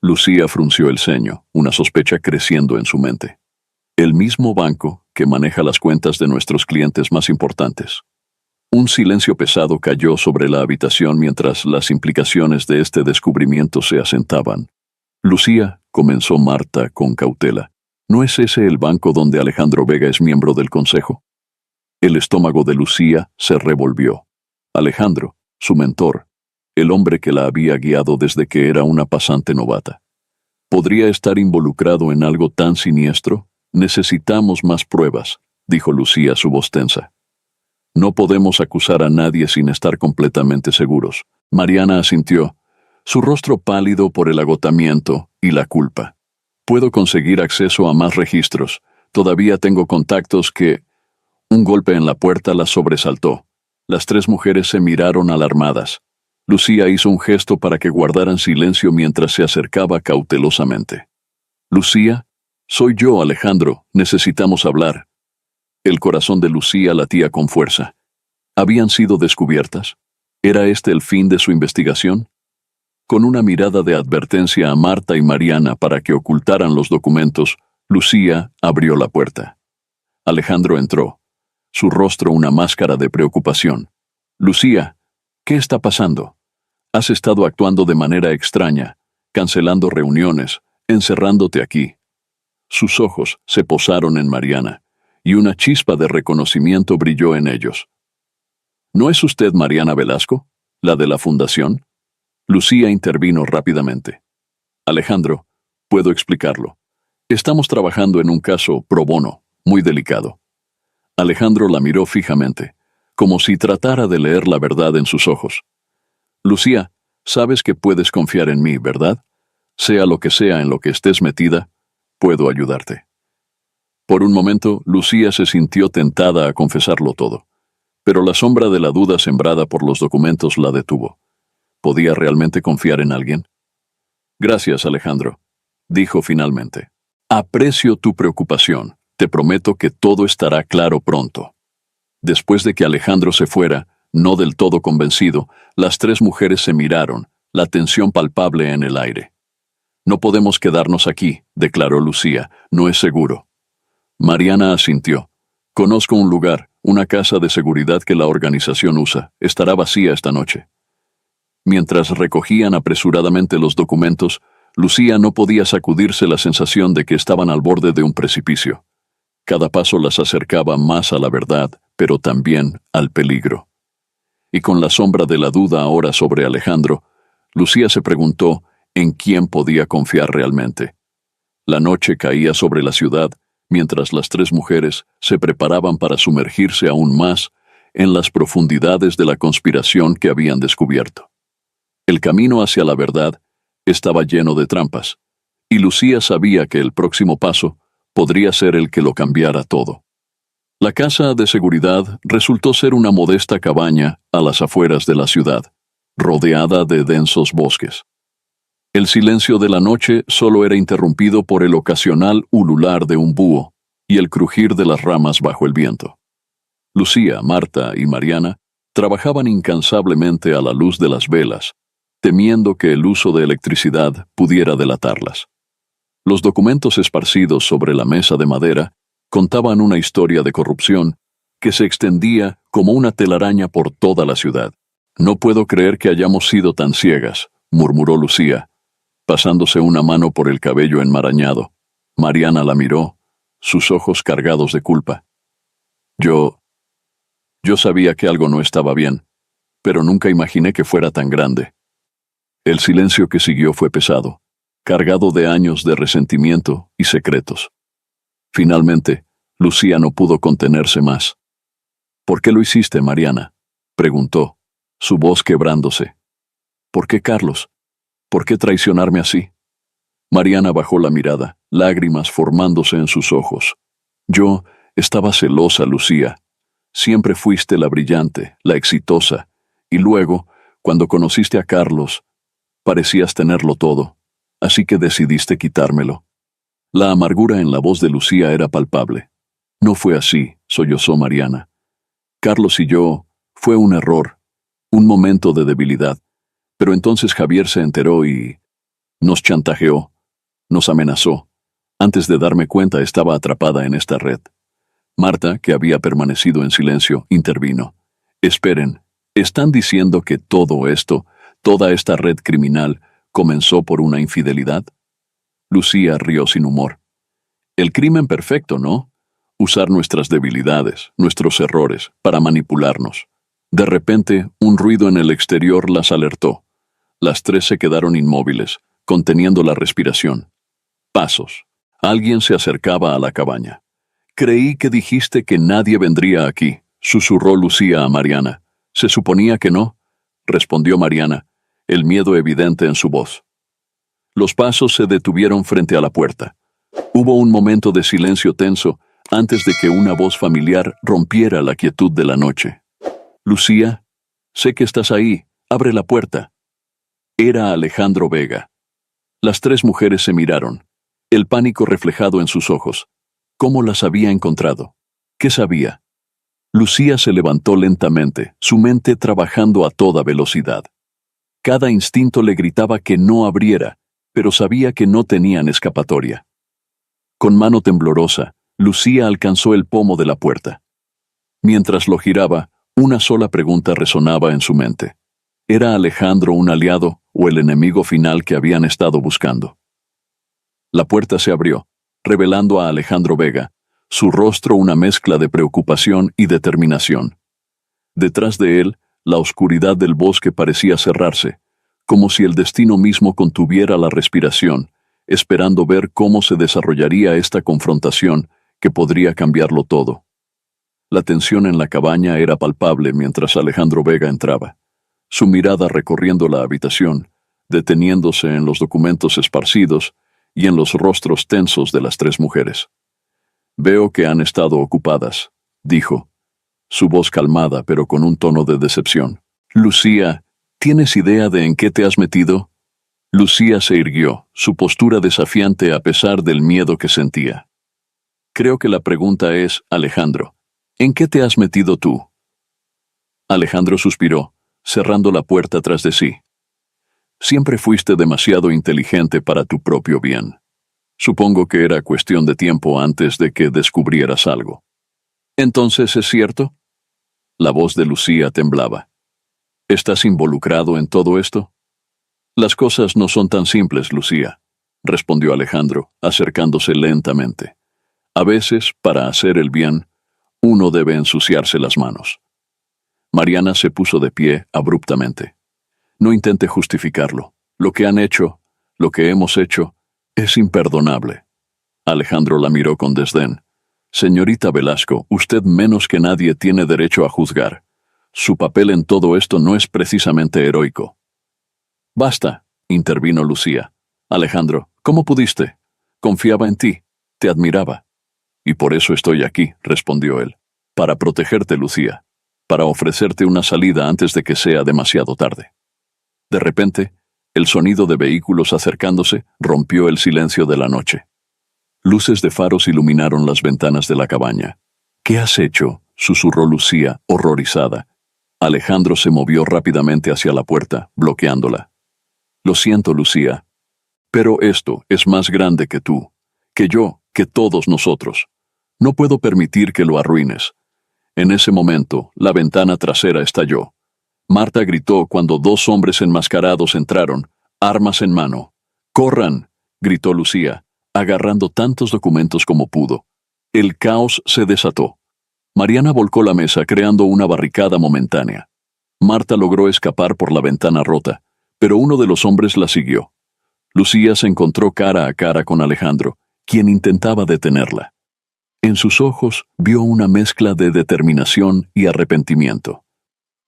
Lucía frunció el ceño, una sospecha creciendo en su mente. El mismo banco que maneja las cuentas de nuestros clientes más importantes. Un silencio pesado cayó sobre la habitación mientras las implicaciones de este descubrimiento se asentaban. Lucía, comenzó Marta con cautela, ¿no es ese el banco donde Alejandro Vega es miembro del consejo? El estómago de Lucía se revolvió. Alejandro, su mentor, el hombre que la había guiado desde que era una pasante novata. ¿Podría estar involucrado en algo tan siniestro? Necesitamos más pruebas, dijo Lucía, su voz tensa. No podemos acusar a nadie sin estar completamente seguros. Mariana asintió, su rostro pálido por el agotamiento y la culpa. Puedo conseguir acceso a más registros. Todavía tengo contactos que... Un golpe en la puerta las sobresaltó. Las tres mujeres se miraron alarmadas. Lucía hizo un gesto para que guardaran silencio mientras se acercaba cautelosamente. Lucía, soy yo, Alejandro, necesitamos hablar. El corazón de Lucía latía con fuerza. ¿Habían sido descubiertas? ¿Era este el fin de su investigación? Con una mirada de advertencia a Marta y Mariana para que ocultaran los documentos, Lucía abrió la puerta. Alejandro entró, su rostro una máscara de preocupación. Lucía, ¿qué está pasando? Has estado actuando de manera extraña, cancelando reuniones, encerrándote aquí. Sus ojos se posaron en Mariana, y una chispa de reconocimiento brilló en ellos. ¿No es usted Mariana Velasco, la de la fundación? Lucía intervino rápidamente. Alejandro, puedo explicarlo. Estamos trabajando en un caso pro bono, muy delicado. Alejandro la miró fijamente, como si tratara de leer la verdad en sus ojos. Lucía, sabes que puedes confiar en mí, ¿verdad? Sea lo que sea en lo que estés metida, puedo ayudarte. Por un momento, Lucía se sintió tentada a confesarlo todo, pero la sombra de la duda sembrada por los documentos la detuvo. ¿Podía realmente confiar en alguien? Gracias, Alejandro, dijo finalmente. Aprecio tu preocupación. Te prometo que todo estará claro pronto. Después de que Alejandro se fuera, no del todo convencido, las tres mujeres se miraron, la tensión palpable en el aire. No podemos quedarnos aquí, declaró Lucía, no es seguro. Mariana asintió. Conozco un lugar, una casa de seguridad que la organización usa. Estará vacía esta noche. Mientras recogían apresuradamente los documentos, Lucía no podía sacudirse la sensación de que estaban al borde de un precipicio. Cada paso las acercaba más a la verdad, pero también al peligro. Y con la sombra de la duda ahora sobre Alejandro, Lucía se preguntó en quién podía confiar realmente. La noche caía sobre la ciudad, mientras las tres mujeres se preparaban para sumergirse aún más en las profundidades de la conspiración que habían descubierto. El camino hacia la verdad estaba lleno de trampas, y Lucía sabía que el próximo paso podría ser el que lo cambiara todo. La casa de seguridad resultó ser una modesta cabaña a las afueras de la ciudad, rodeada de densos bosques. El silencio de la noche solo era interrumpido por el ocasional ulular de un búho y el crujir de las ramas bajo el viento. Lucía, Marta y Mariana trabajaban incansablemente a la luz de las velas, temiendo que el uso de electricidad pudiera delatarlas. Los documentos esparcidos sobre la mesa de madera contaban una historia de corrupción que se extendía como una telaraña por toda la ciudad. No puedo creer que hayamos sido tan ciegas, murmuró Lucía, pasándose una mano por el cabello enmarañado. Mariana la miró, sus ojos cargados de culpa. Yo sabía que algo no estaba bien, pero nunca imaginé que fuera tan grande. El silencio que siguió fue pesado, cargado de años de resentimiento y secretos. Finalmente, Lucía no pudo contenerse más. ¿Por qué lo hiciste, Mariana?, preguntó, su voz quebrándose. ¿Por qué, Carlos? ¿Por qué traicionarme así? Mariana bajó la mirada, lágrimas formándose en sus ojos. Yo estaba celosa, Lucía. Siempre fuiste la brillante, la exitosa, y luego, cuando conociste a Carlos, parecías tenerlo todo, así que decidiste quitármelo. La amargura en la voz de Lucía era palpable. No fue así, sollozó Mariana. Carlos y yo, fue un error, un momento de debilidad, pero entonces Javier se enteró y nos chantajeó, nos amenazó. Antes de darme cuenta estaba atrapada en esta red. Marta, que había permanecido en silencio, intervino. Esperen, ¿están diciendo que todo esto, toda esta red criminal, comenzó por una infidelidad? Lucía rió sin humor. El crimen perfecto, ¿no? Usar nuestras debilidades, nuestros errores, para manipularnos. De repente, un ruido en el exterior las alertó. Las tres se quedaron inmóviles, conteniendo la respiración. Pasos. Alguien se acercaba a la cabaña. Creí que dijiste que nadie vendría aquí, susurró Lucía a Mariana. Se suponía que no, respondió Mariana, el miedo evidente en su voz. Los pasos se detuvieron frente a la puerta. Hubo un momento de silencio tenso antes de que una voz familiar rompiera la quietud de la noche. Lucía, sé que estás ahí, abre la puerta. Era Alejandro Vega. Las tres mujeres se miraron, el pánico reflejado en sus ojos. ¿Cómo las había encontrado? ¿Qué sabía? Lucía se levantó lentamente, su mente trabajando a toda velocidad. Cada instinto le gritaba que no abriera, pero sabía que no tenían escapatoria. Con mano temblorosa, Lucía alcanzó el pomo de la puerta. Mientras lo giraba, una sola pregunta resonaba en su mente. ¿Era Alejandro un aliado o el enemigo final que habían estado buscando? La puerta se abrió, revelando a Alejandro Vega, su rostro una mezcla de preocupación y determinación. Detrás de él, la oscuridad del bosque parecía cerrarse, como si el destino mismo contuviera la respiración, esperando ver cómo se desarrollaría esta confrontación que podría cambiarlo todo. La tensión en la cabaña era palpable mientras Alejandro Vega entraba, su mirada recorriendo la habitación, deteniéndose en los documentos esparcidos y en los rostros tensos de las tres mujeres. «Veo que han estado ocupadas», dijo, su voz calmada pero con un tono de decepción. «Lucía, ¿tienes idea de en qué te has metido?» Lucía se irguió, su postura desafiante a pesar del miedo que sentía. «Creo que la pregunta es, Alejandro, ¿en qué te has metido tú?» Alejandro suspiró, cerrando la puerta tras de sí. «Siempre fuiste demasiado inteligente para tu propio bien. Supongo que era cuestión de tiempo antes de que descubrieras algo». «¿Entonces es cierto?» La voz de Lucía temblaba. «¿Estás involucrado en todo esto?» «Las cosas no son tan simples, Lucía», respondió Alejandro, acercándose lentamente. «A veces, para hacer el bien, uno debe ensuciarse las manos». Mariana se puso de pie abruptamente. «No intente justificarlo. Lo que han hecho, lo que hemos hecho, es imperdonable». Alejandro la miró con desdén. «Señorita Velasco, usted menos que nadie tiene derecho a juzgar. Su papel en todo esto no es precisamente heroico». «Basta», intervino Lucía. «Alejandro, ¿cómo pudiste? Confiaba en ti, te admiraba». «Y por eso estoy aquí», respondió él. «Para protegerte, Lucía. Para ofrecerte una salida antes de que sea demasiado tarde». De repente, el sonido de vehículos acercándose rompió el silencio de la noche. Luces de faros iluminaron las ventanas de la cabaña. «¿Qué has hecho?», susurró Lucía, horrorizada. Alejandro se movió rápidamente hacia la puerta, bloqueándola. «Lo siento, Lucía. Pero esto es más grande que tú, que yo, que todos nosotros. No puedo permitir que lo arruines». En ese momento, la ventana trasera estalló. Marta gritó cuando dos hombres enmascarados entraron, armas en mano. «¡Corran!», gritó Lucía, agarrando tantos documentos como pudo. El caos se desató. Mariana volcó la mesa creando una barricada momentánea. Marta logró escapar por la ventana rota, pero uno de los hombres la siguió. Lucía se encontró cara a cara con Alejandro, quien intentaba detenerla. En sus ojos vio una mezcla de determinación y arrepentimiento.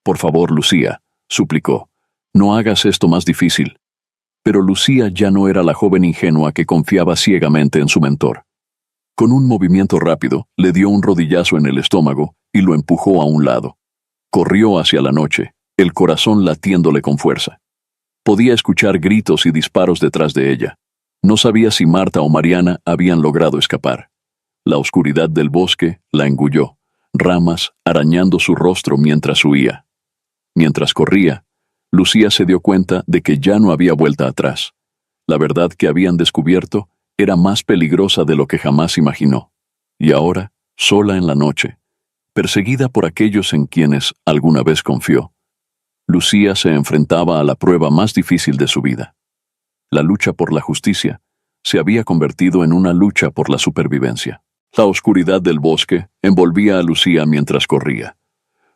«Por favor, Lucía», suplicó, «no hagas esto más difícil». Pero Lucía ya no era la joven ingenua que confiaba ciegamente en su mentor. Con un movimiento rápido, le dio un rodillazo en el estómago y lo empujó a un lado. Corrió hacia la noche, el corazón latiéndole con fuerza. Podía escuchar gritos y disparos detrás de ella. No sabía si Marta o Mariana habían logrado escapar. La oscuridad del bosque la engulló, ramas arañando su rostro mientras huía. Mientras corría, Lucía se dio cuenta de que ya no había vuelta atrás. La verdad que habían descubierto era más peligrosa de lo que jamás imaginó. Y ahora, sola en la noche, perseguida por aquellos en quienes alguna vez confió, Lucía se enfrentaba a la prueba más difícil de su vida. La lucha por la justicia se había convertido en una lucha por la supervivencia. La oscuridad del bosque envolvía a Lucía mientras corría,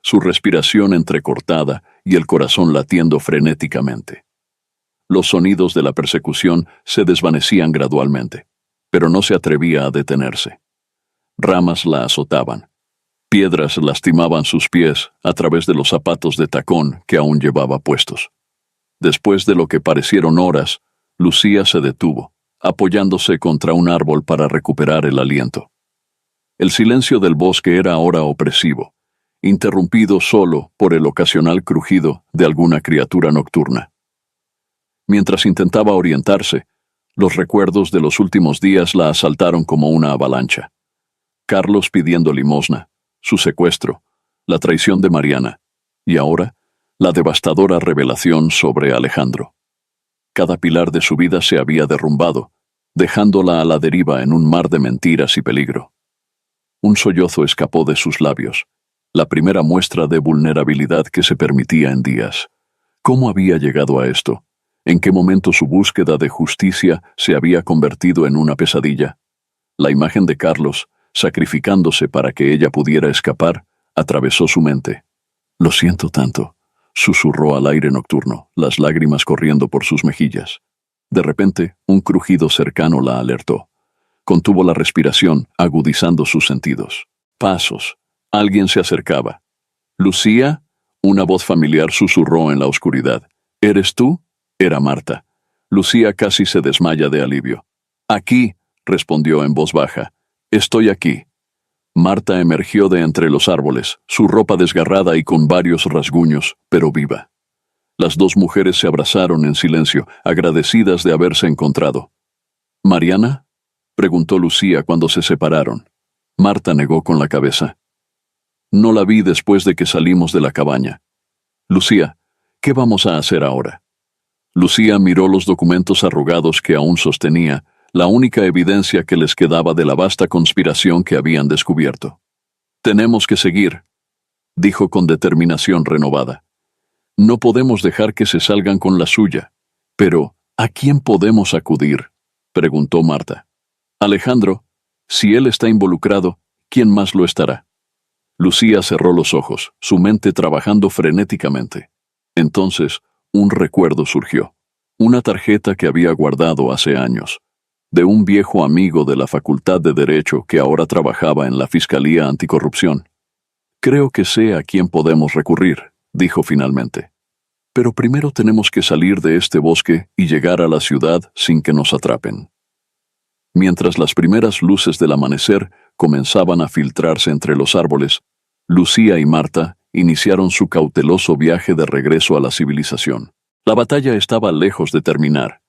su respiración entrecortada y el corazón latiendo frenéticamente. Los sonidos de la persecución se desvanecían gradualmente, pero no se atrevía a detenerse. Ramas la azotaban. Piedras lastimaban sus pies a través de los zapatos de tacón que aún llevaba puestos. Después de lo que parecieron horas, Lucía se detuvo, apoyándose contra un árbol para recuperar el aliento. El silencio del bosque era ahora opresivo, interrumpido solo por el ocasional crujido de alguna criatura nocturna. Mientras intentaba orientarse, los recuerdos de los últimos días la asaltaron como una avalancha. Carlos pidiendo limosna, su secuestro, la traición de Mariana, y ahora, la devastadora revelación sobre Alejandro. Cada pilar de su vida se había derrumbado, dejándola a la deriva en un mar de mentiras y peligro. Un sollozo escapó de sus labios, la primera muestra de vulnerabilidad que se permitía en días. ¿Cómo había llegado a esto? ¿En qué momento su búsqueda de justicia se había convertido en una pesadilla? La imagen de Carlos, sacrificándose para que ella pudiera escapar, atravesó su mente. Lo siento tanto, susurró al aire nocturno, las lágrimas corriendo por sus mejillas. De repente, un crujido cercano la alertó. Contuvo la respiración, agudizando sus sentidos. Pasos. Alguien se acercaba. «¿Lucía?» Una voz familiar susurró en la oscuridad. «¿Eres tú?» Era Marta. Lucía casi se desmaya de alivio. «Aquí», respondió en voz baja. «Estoy aquí». Marta emergió de entre los árboles, su ropa desgarrada y con varios rasguños, pero viva. Las dos mujeres se abrazaron en silencio, agradecidas de haberse encontrado. «¿Mariana?», preguntó Lucía cuando se separaron. Marta negó con la cabeza. «No la vi después de que salimos de la cabaña». «Lucía, ¿qué vamos a hacer ahora?». Lucía miró los documentos arrugados que aún sostenía, la única evidencia que les quedaba de la vasta conspiración que habían descubierto. «Tenemos que seguir», dijo con determinación renovada. «No podemos dejar que se salgan con la suya». «Pero, ¿a quién podemos acudir?», preguntó Marta. «Alejandro, si él está involucrado, ¿quién más lo estará?». Lucía cerró los ojos, su mente trabajando frenéticamente. Entonces, un recuerdo surgió. Una tarjeta que había guardado hace años, de un viejo amigo de la Facultad de Derecho que ahora trabajaba en la Fiscalía Anticorrupción. «Creo que sé a quién podemos recurrir», dijo finalmente. «Pero primero tenemos que salir de este bosque y llegar a la ciudad sin que nos atrapen». Mientras las primeras luces del amanecer comenzaban a filtrarse entre los árboles, Lucía y Marta iniciaron su cauteloso viaje de regreso a la civilización. La batalla estaba lejos de terminar,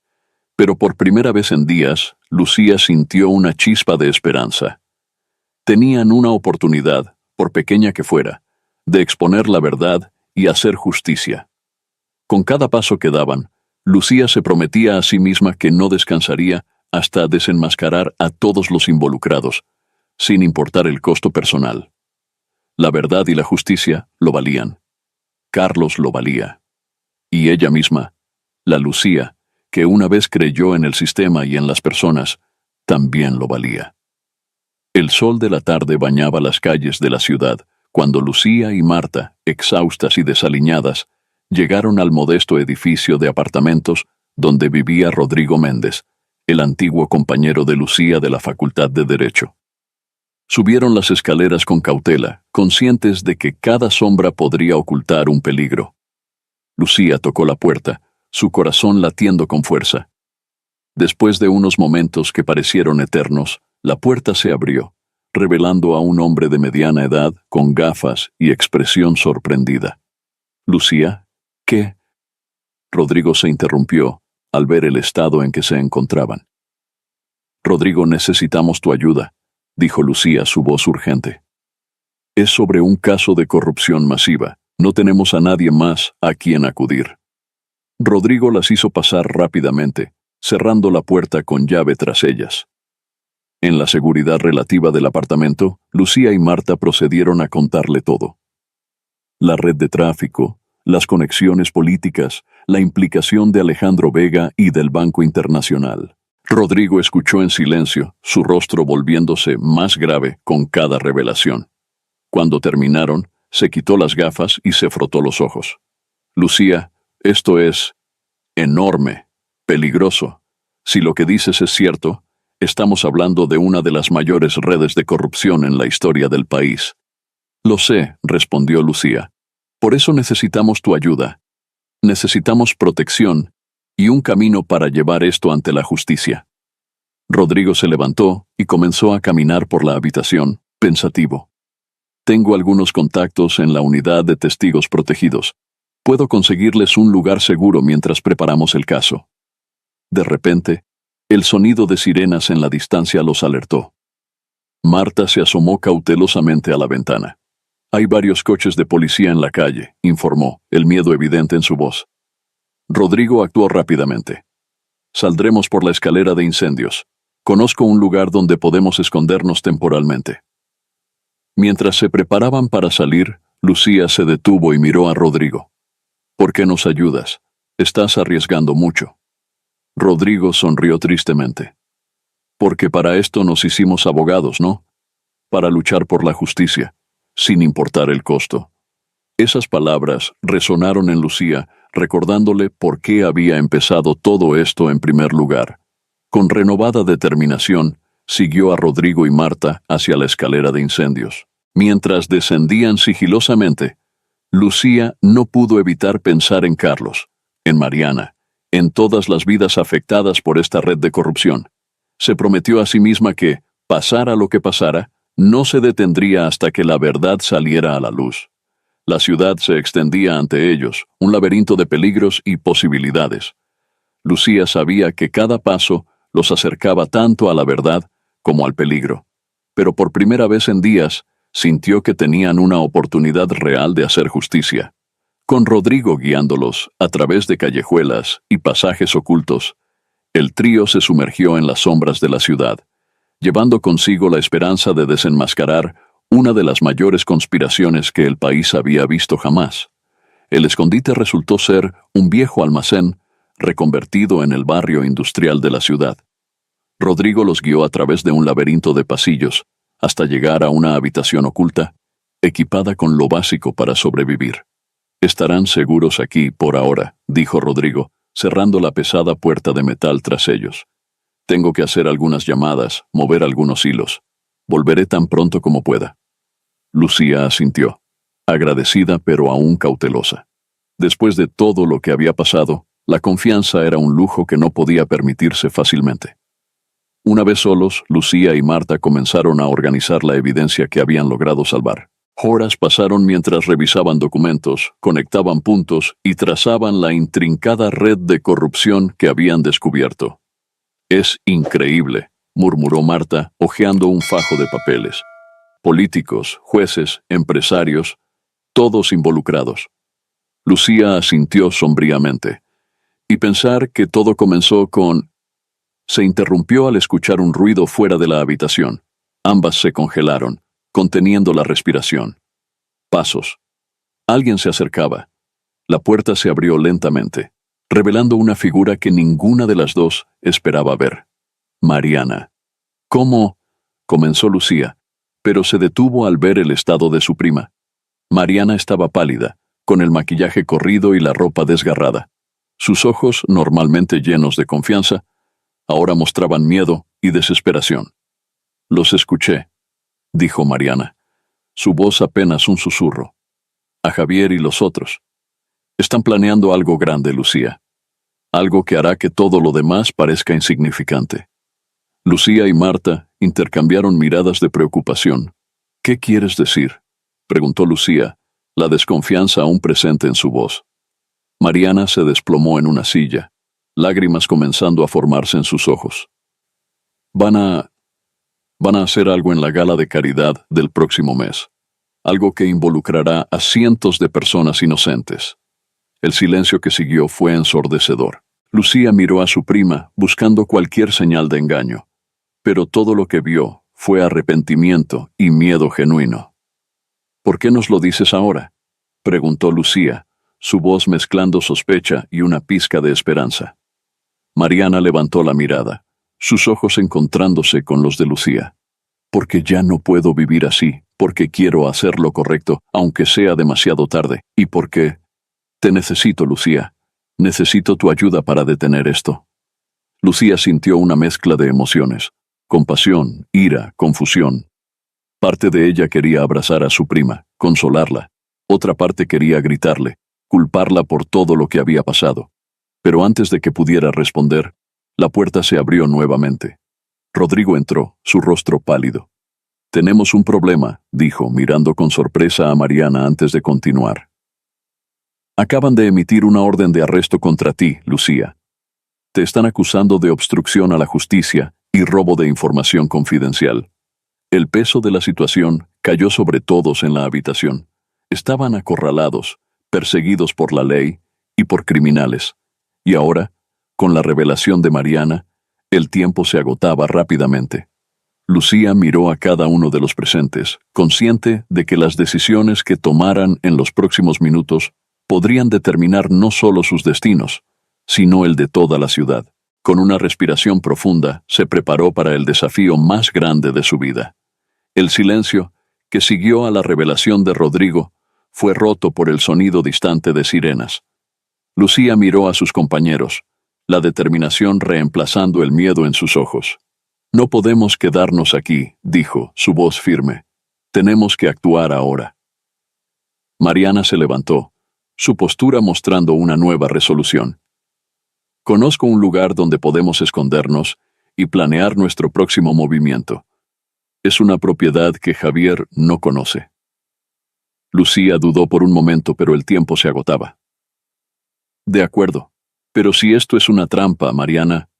pero por primera vez en días, Lucía sintió una chispa de esperanza. Tenían una oportunidad, por pequeña que fuera, de exponer la verdad y hacer justicia. Con cada paso que daban, Lucía se prometía a sí misma que no descansaría hasta desenmascarar a todos los involucrados, sin importar el costo personal. La verdad y la justicia lo valían. Carlos lo valía. Y ella misma, la Lucía, que una vez creyó en el sistema y en las personas, también lo valía. El sol de la tarde bañaba las calles de la ciudad, cuando Lucía y Marta, exhaustas y desaliñadas, llegaron al modesto edificio de apartamentos donde vivía Rodrigo Méndez, el antiguo compañero de Lucía de la Facultad de Derecho. Subieron las escaleras con cautela, conscientes de que cada sombra podría ocultar un peligro. Lucía tocó la puerta, su corazón latiendo con fuerza. Después de unos momentos que parecieron eternos, la puerta se abrió, revelando a un hombre de mediana edad, con gafas y expresión sorprendida. «¿Lucía? ¿Qué?». Rodrigo se interrumpió al ver el estado en que se encontraban. «Rodrigo, necesitamos tu ayuda», dijo Lucía, su voz urgente. «Es sobre un caso de corrupción masiva. No tenemos a nadie más a quien acudir». Rodrigo las hizo pasar rápidamente, cerrando la puerta con llave tras ellas. En la seguridad relativa del apartamento, Lucía y Marta procedieron a contarle todo. La red de tráfico, las conexiones políticas, la implicación de Alejandro Vega y del Banco Internacional. Rodrigo escuchó en silencio, su rostro volviéndose más grave con cada revelación. Cuando terminaron, se quitó las gafas y se frotó los ojos. «Lucía, esto es enorme, peligroso. Si lo que dices es cierto, estamos hablando de una de las mayores redes de corrupción en la historia del país». «Lo sé», respondió Lucía. «Por eso necesitamos tu ayuda. Necesitamos protección y un camino para llevar esto ante la justicia». Rodrigo se levantó y comenzó a caminar por la habitación, pensativo. «Tengo algunos contactos en la unidad de testigos protegidos. Puedo conseguirles un lugar seguro mientras preparamos el caso». De repente, el sonido de sirenas en la distancia los alertó. Marta se asomó cautelosamente a la ventana. «Hay varios coches de policía en la calle», informó, el miedo evidente en su voz. Rodrigo actuó rápidamente. «Saldremos por la escalera de incendios. Conozco un lugar donde podemos escondernos temporalmente». Mientras se preparaban para salir, Lucía se detuvo y miró a Rodrigo. «¿Por qué nos ayudas? Estás arriesgando mucho». Rodrigo sonrió tristemente. «Porque para esto nos hicimos abogados, ¿no? Para luchar por la justicia, sin importar el costo. Esas palabras resonaron en Lucía, recordándole por qué había empezado todo esto en primer lugar. Con renovada determinación, siguió a Rodrigo y Marta hacia la escalera de incendios. Mientras descendían sigilosamente, Lucía no pudo evitar pensar en Carlos, en Mariana, en todas las vidas afectadas por esta red de corrupción. Se prometió a sí misma que, pasara lo que pasara, no se detendría hasta que la verdad saliera a la luz. La ciudad se extendía ante ellos, un laberinto de peligros y posibilidades. Lucía sabía que cada paso los acercaba tanto a la verdad como al peligro, pero por primera vez en días sintió que tenían una oportunidad real de hacer justicia. Con Rodrigo guiándolos a través de callejuelas y pasajes ocultos, el trío se sumergió en las sombras de la ciudad, llevando consigo la esperanza de desenmascarar una de las mayores conspiraciones que el país había visto jamás. El escondite resultó ser un viejo almacén reconvertido en el barrio industrial de la ciudad. Rodrigo los guió a través de un laberinto de pasillos hasta llegar a una habitación oculta, equipada con lo básico para sobrevivir. «Estarán seguros aquí por ahora», dijo Rodrigo, cerrando la pesada puerta de metal tras ellos. «Tengo que hacer algunas llamadas, mover algunos hilos. Volveré tan pronto como pueda». Lucía asintió, agradecida pero aún cautelosa. Después de todo lo que había pasado, la confianza era un lujo que no podía permitirse fácilmente. Una vez solos, Lucía y Marta comenzaron a organizar la evidencia que habían logrado salvar. Horas pasaron mientras revisaban documentos, conectaban puntos y trazaban la intrincada red de corrupción que habían descubierto. «Es increíble», murmuró Marta, hojeando un fajo de papeles. Políticos, jueces, empresarios, todos involucrados. Lucía asintió sombríamente. Y pensar que todo comenzó con... Se interrumpió al escuchar un ruido fuera de la habitación. Ambas se congelaron, conteniendo la respiración. Pasos. Alguien se acercaba. La puerta se abrió lentamente, revelando una figura que ninguna de las dos esperaba ver. Mariana. «¿Cómo?» comenzó Lucía, pero se detuvo al ver el estado de su prima. Mariana estaba pálida, con el maquillaje corrido y la ropa desgarrada. Sus ojos, normalmente llenos de confianza, ahora mostraban miedo y desesperación. «Los escuché», dijo Mariana, su voz apenas un susurro. «A Javier y los otros. Están planeando algo grande, Lucía. Algo que hará que todo lo demás parezca insignificante». Lucía y Marta intercambiaron miradas de preocupación. «¿Qué quieres decir?», preguntó Lucía, la desconfianza aún presente en su voz. Mariana se desplomó en una silla, lágrimas comenzando a formarse en sus ojos. Van a hacer algo en la gala de caridad del próximo mes. Algo que involucrará a cientos de personas inocentes». El silencio que siguió fue ensordecedor. Lucía miró a su prima buscando cualquier señal de engaño, pero todo lo que vio fue arrepentimiento y miedo genuino. «¿Por qué nos lo dices ahora?», preguntó Lucía, su voz mezclando sospecha y una pizca de esperanza. Mariana levantó la mirada, sus ojos encontrándose con los de Lucía. «Porque ya no puedo vivir así, porque quiero hacer lo correcto, aunque sea demasiado tarde, y porque... Te necesito, Lucía. Necesito tu ayuda para detener esto». Lucía sintió una mezcla de emociones, compasión, ira, confusión. Parte de ella quería abrazar a su prima, consolarla. Otra parte quería gritarle, culparla por todo lo que había pasado. Pero antes de que pudiera responder, la puerta se abrió nuevamente. Rodrigo entró, su rostro pálido. «Tenemos un problema», dijo, mirando con sorpresa a Mariana antes de continuar. «Acaban de emitir una orden de arresto contra ti, Lucía. Te están acusando de obstrucción a la justicia y robo de información confidencial». El peso de la situación cayó sobre todos en la habitación. Estaban acorralados, perseguidos por la ley y por criminales. Y ahora, con la revelación de Mariana, el tiempo se agotaba rápidamente. Lucía miró a cada uno de los presentes, consciente de que las decisiones que tomaran en los próximos minutos podrían determinar no solo sus destinos, sino el de toda la ciudad. Con una respiración profunda, se preparó para el desafío más grande de su vida. El silencio, que siguió a la revelación de Rodrigo, fue roto por el sonido distante de sirenas. Lucía miró a sus compañeros, la determinación reemplazando el miedo en sus ojos. «No podemos quedarnos aquí», dijo, su voz firme. «Tenemos que actuar ahora». Mariana se levantó, su postura mostrando una nueva resolución. «Conozco un lugar donde podemos escondernos y planear nuestro próximo movimiento. Es una propiedad que Javier no conoce». Lucía dudó por un momento, pero el tiempo se agotaba. «De acuerdo, pero si esto es una trampa, Mariana».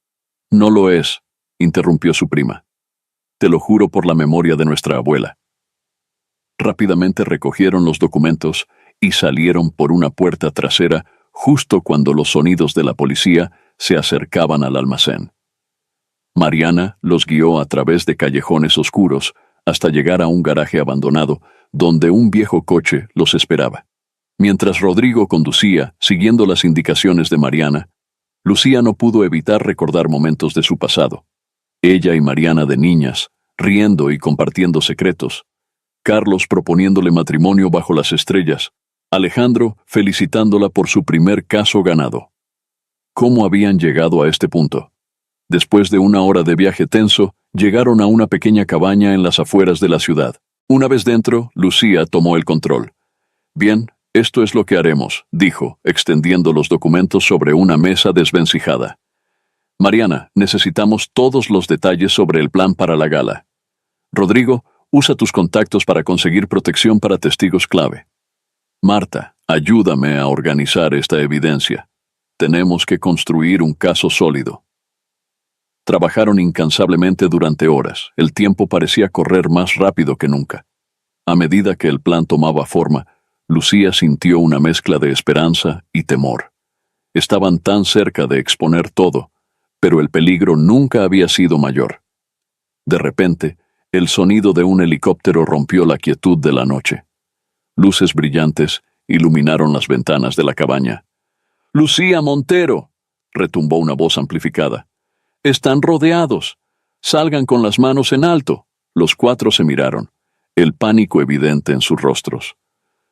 «No lo es», interrumpió su prima. «Te lo juro por la memoria de nuestra abuela». Rápidamente recogieron los documentos y salieron por una puerta trasera justo cuando los sonidos de la policía se acercaban al almacén. Mariana los guió a través de callejones oscuros hasta llegar a un garaje abandonado donde un viejo coche los esperaba. Mientras Rodrigo conducía, siguiendo las indicaciones de Mariana, Lucía no pudo evitar recordar momentos de su pasado. Ella y Mariana de niñas, riendo y compartiendo secretos. Carlos proponiéndole matrimonio bajo las estrellas. Alejandro felicitándola por su primer caso ganado. ¿Cómo habían llegado a este punto? Después de una hora de viaje tenso, llegaron a una pequeña cabaña en las afueras de la ciudad. Una vez dentro, Lucía tomó el control. «Bien, esto es lo que haremos», dijo, extendiendo los documentos sobre una mesa desvencijada. «Mariana, necesitamos todos los detalles sobre el plan para la gala. Rodrigo, usa tus contactos para conseguir protección para testigos clave. Marta, ayúdame a organizar esta evidencia. Tenemos que construir un caso sólido». Trabajaron incansablemente durante horas. El tiempo parecía correr más rápido que nunca. A medida que el plan tomaba forma, Lucía sintió una mezcla de esperanza y temor. Estaban tan cerca de exponer todo, pero el peligro nunca había sido mayor. De repente, el sonido de un helicóptero rompió la quietud de la noche. Luces brillantes iluminaron las ventanas de la cabaña. «¡Lucía Montero!», retumbó una voz amplificada. «Están rodeados. Salgan con las manos en alto». Los cuatro se miraron, el pánico evidente en sus rostros.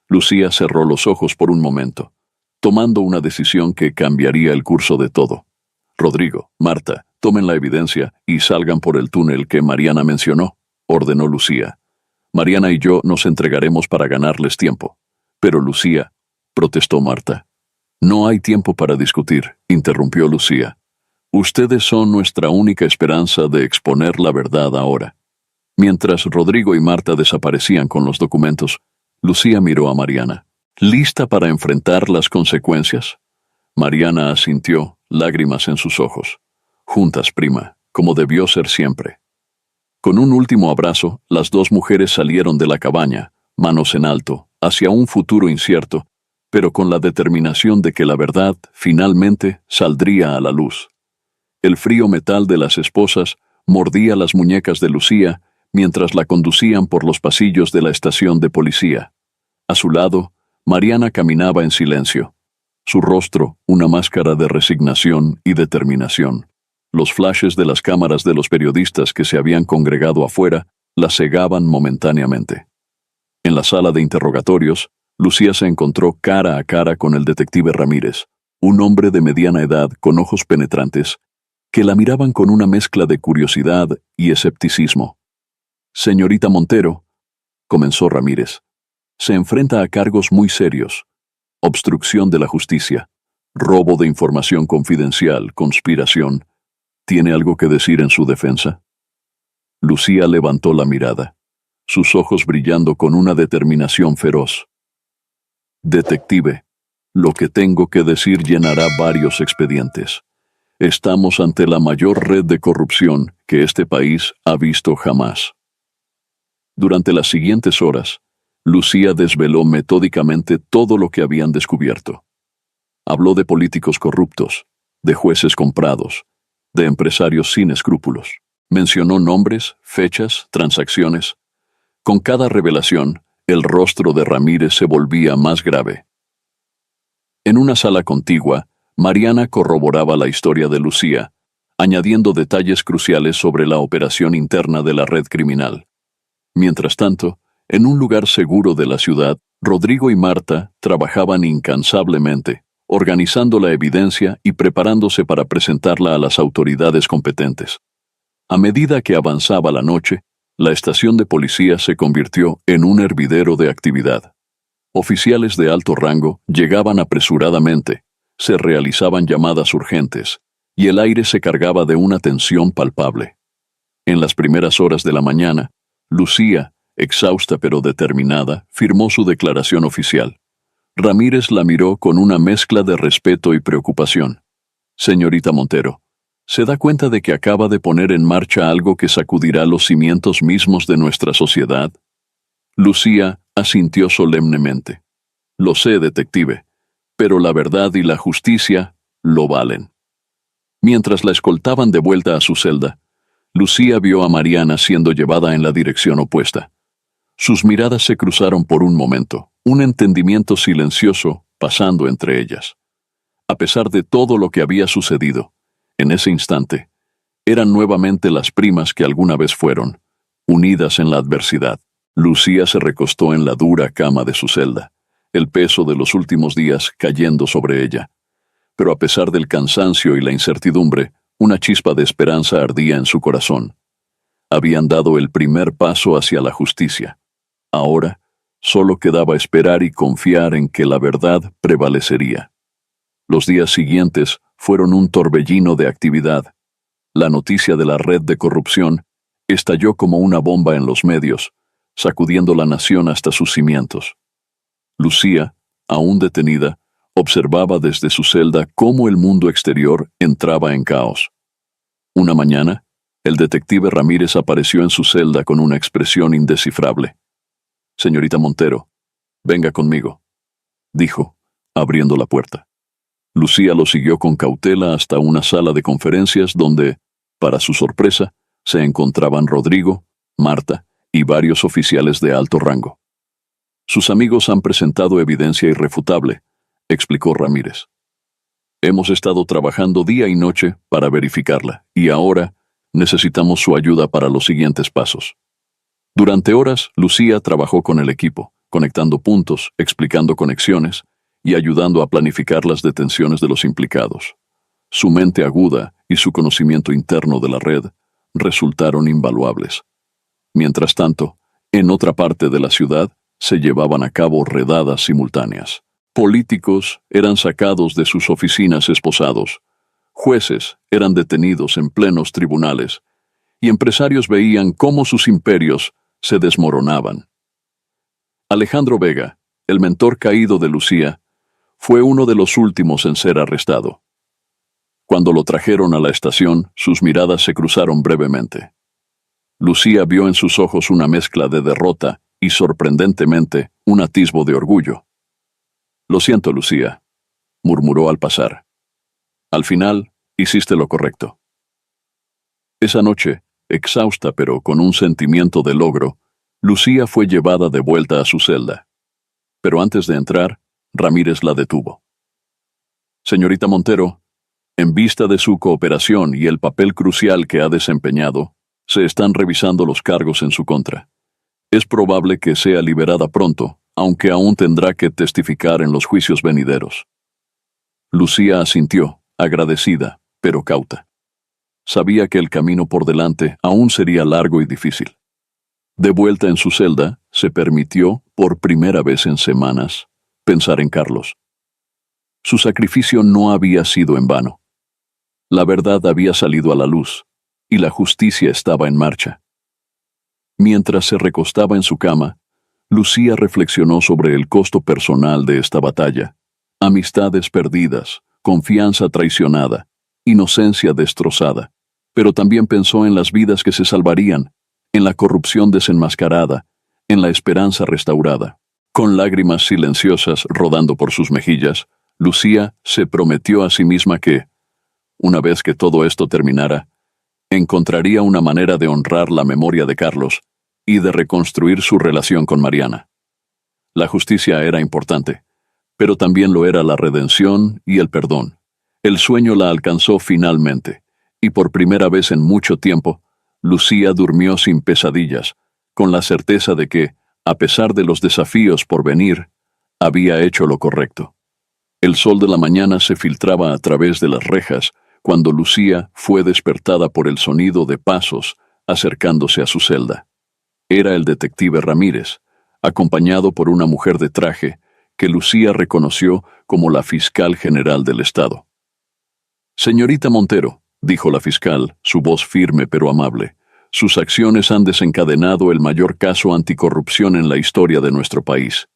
Lucía cerró los ojos por un momento, tomando una decisión que cambiaría el curso de todo. «Rodrigo, Marta, tomen la evidencia y salgan por el túnel que Mariana mencionó», ordenó Lucía. «Mariana y yo nos entregaremos para ganarles tiempo». «Pero Lucía», protestó Marta. «No hay tiempo para discutir», interrumpió Lucía. «Ustedes son nuestra única esperanza de exponer la verdad ahora». Mientras Rodrigo y Marta desaparecían con los documentos, Lucía miró a Mariana. «¿Lista para enfrentar las consecuencias?» Mariana asintió, lágrimas en sus ojos. «Juntas, prima, como debió ser siempre». Con un último abrazo, las dos mujeres salieron de la cabaña, manos en alto, hacia un futuro incierto, pero con la determinación de que la verdad, finalmente, saldría a la luz. El frío metal de las esposas mordía las muñecas de Lucía mientras la conducían por los pasillos de la estación de policía. A su lado, Mariana caminaba en silencio. Su rostro, una máscara de resignación y determinación. Los flashes de las cámaras de los periodistas que se habían congregado afuera la cegaban momentáneamente. En la sala de interrogatorios, Lucía se encontró cara a cara con el detective Ramírez, un hombre de mediana edad con ojos penetrantes, que la miraban con una mezcla de curiosidad y escepticismo. «Señorita Montero», comenzó Ramírez, «se enfrenta a cargos muy serios: obstrucción de la justicia, robo de información confidencial, conspiración. ¿Tiene algo que decir en su defensa?» Lucía levantó la mirada, sus ojos brillando con una determinación feroz. «Detective, lo que tengo que decir llenará varios expedientes. Estamos ante la mayor red de corrupción que este país ha visto jamás». Durante las siguientes horas, Lucía desveló metódicamente todo lo que habían descubierto. Habló de políticos corruptos, de jueces comprados, de empresarios sin escrúpulos. Mencionó nombres, fechas, transacciones. Con cada revelación, el rostro de Ramírez se volvía más grave. En una sala contigua, Mariana corroboraba la historia de Lucía, añadiendo detalles cruciales sobre la operación interna de la red criminal. Mientras tanto, en un lugar seguro de la ciudad, Rodrigo y Marta trabajaban incansablemente, organizando la evidencia y preparándose para presentarla a las autoridades competentes. A medida que avanzaba la noche, la estación de policía se convirtió en un hervidero de actividad. Oficiales de alto rango llegaban apresuradamente, se realizaban llamadas urgentes, y el aire se cargaba de una tensión palpable. En las primeras horas de la mañana, Lucía, exhausta pero determinada, firmó su declaración oficial. Ramírez la miró con una mezcla de respeto y preocupación. «Señorita Montero, ¿se da cuenta de que acaba de poner en marcha algo que sacudirá los cimientos mismos de nuestra sociedad?» Lucía asintió solemnemente. «Lo sé, detective, pero la verdad y la justicia lo valen». Mientras la escoltaban de vuelta a su celda, Lucía vio a Mariana siendo llevada en la dirección opuesta. Sus miradas se cruzaron por un momento, un entendimiento silencioso pasando entre ellas. A pesar de todo lo que había sucedido, en ese instante, eran nuevamente las primas que alguna vez fueron, unidas en la adversidad. Lucía se recostó en la dura cama de su celda, el peso de los últimos días cayendo sobre ella. Pero a pesar del cansancio y la incertidumbre, una chispa de esperanza ardía en su corazón. Habían dado el primer paso hacia la justicia. Ahora, solo quedaba esperar y confiar en que la verdad prevalecería. Los días siguientes fueron un torbellino de actividad. La noticia de la red de corrupción estalló como una bomba en los medios, sacudiendo la nación hasta sus cimientos. Lucía, aún detenida, observaba desde su celda cómo el mundo exterior entraba en caos. Una mañana, el detective Ramírez apareció en su celda con una expresión indescifrable. «Señorita Montero, venga conmigo», dijo, abriendo la puerta. Lucía lo siguió con cautela hasta una sala de conferencias donde, para su sorpresa, se encontraban Rodrigo, Marta y varios oficiales de alto rango. «Sus amigos han presentado evidencia irrefutable», explicó Ramírez. «Hemos estado trabajando día y noche para verificarla, y ahora necesitamos su ayuda para los siguientes pasos». Durante horas, Lucía trabajó con el equipo, conectando puntos, explicando conexiones y ayudando a planificar las detenciones de los implicados. Su mente aguda y su conocimiento interno de la red resultaron invaluables. Mientras tanto, en otra parte de la ciudad se llevaban a cabo redadas simultáneas. Políticos eran sacados de sus oficinas esposados, jueces eran detenidos en plenos tribunales, y empresarios veían cómo sus imperios se desmoronaban. Alejandro Vega, el mentor caído de Lucía, fue uno de los últimos en ser arrestado. Cuando lo trajeron a la estación, sus miradas se cruzaron brevemente. Lucía vio en sus ojos una mezcla de derrota y, sorprendentemente, un atisbo de orgullo. «Lo siento, Lucía», murmuró al pasar. «Al final, hiciste lo correcto». Esa noche, exhausta pero con un sentimiento de logro, Lucía fue llevada de vuelta a su celda. Pero antes de entrar, Ramírez la detuvo. «Señorita Montero, en vista de su cooperación y el papel crucial que ha desempeñado, se están revisando los cargos en su contra. Es probable que sea liberada pronto, aunque aún tendrá que testificar en los juicios venideros». Lucía asintió, agradecida, pero cauta. Sabía que el camino por delante aún sería largo y difícil. De vuelta en su celda, se permitió, por primera vez en semanas, pensar en Carlos. Su sacrificio no había sido en vano. La verdad había salido a la luz, y la justicia estaba en marcha. Mientras se recostaba en su cama, Lucía reflexionó sobre el costo personal de esta batalla. Amistades perdidas, confianza traicionada, inocencia destrozada. Pero también pensó en las vidas que se salvarían, en la corrupción desenmascarada, en la esperanza restaurada. Con lágrimas silenciosas rodando por sus mejillas, Lucía se prometió a sí misma que, una vez que todo esto terminara, encontraría una manera de honrar la memoria de Carlos y de reconstruir su relación con Mariana. La justicia era importante, pero también lo era la redención y el perdón. El sueño la alcanzó finalmente, y por primera vez en mucho tiempo, Lucía durmió sin pesadillas, con la certeza de que, a pesar de los desafíos por venir, había hecho lo correcto. El sol de la mañana se filtraba a través de las rejas cuando Lucía fue despertada por el sonido de pasos acercándose a su celda. Era el detective Ramírez, acompañado por una mujer de traje que Lucía reconoció como la fiscal general del estado. «Señorita Montero», dijo la fiscal, su voz firme pero amable, «sus acciones han desencadenado el mayor caso anticorrupción en la historia de nuestro país.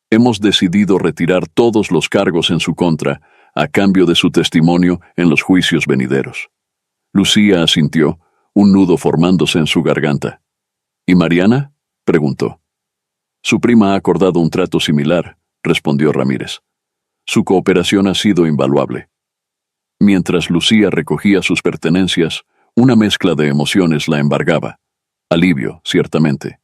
Hemos decidido retirar todos los cargos en su contra a cambio de su testimonio en los juicios venideros». Lucía asintió, un nudo formándose en su garganta. «¿Y Mariana?», preguntó. «Su prima ha acordado un trato similar», respondió Ramírez. «Su cooperación ha sido invaluable». Mientras Lucía recogía sus pertenencias, una mezcla de emociones la embargaba. Alivio, ciertamente,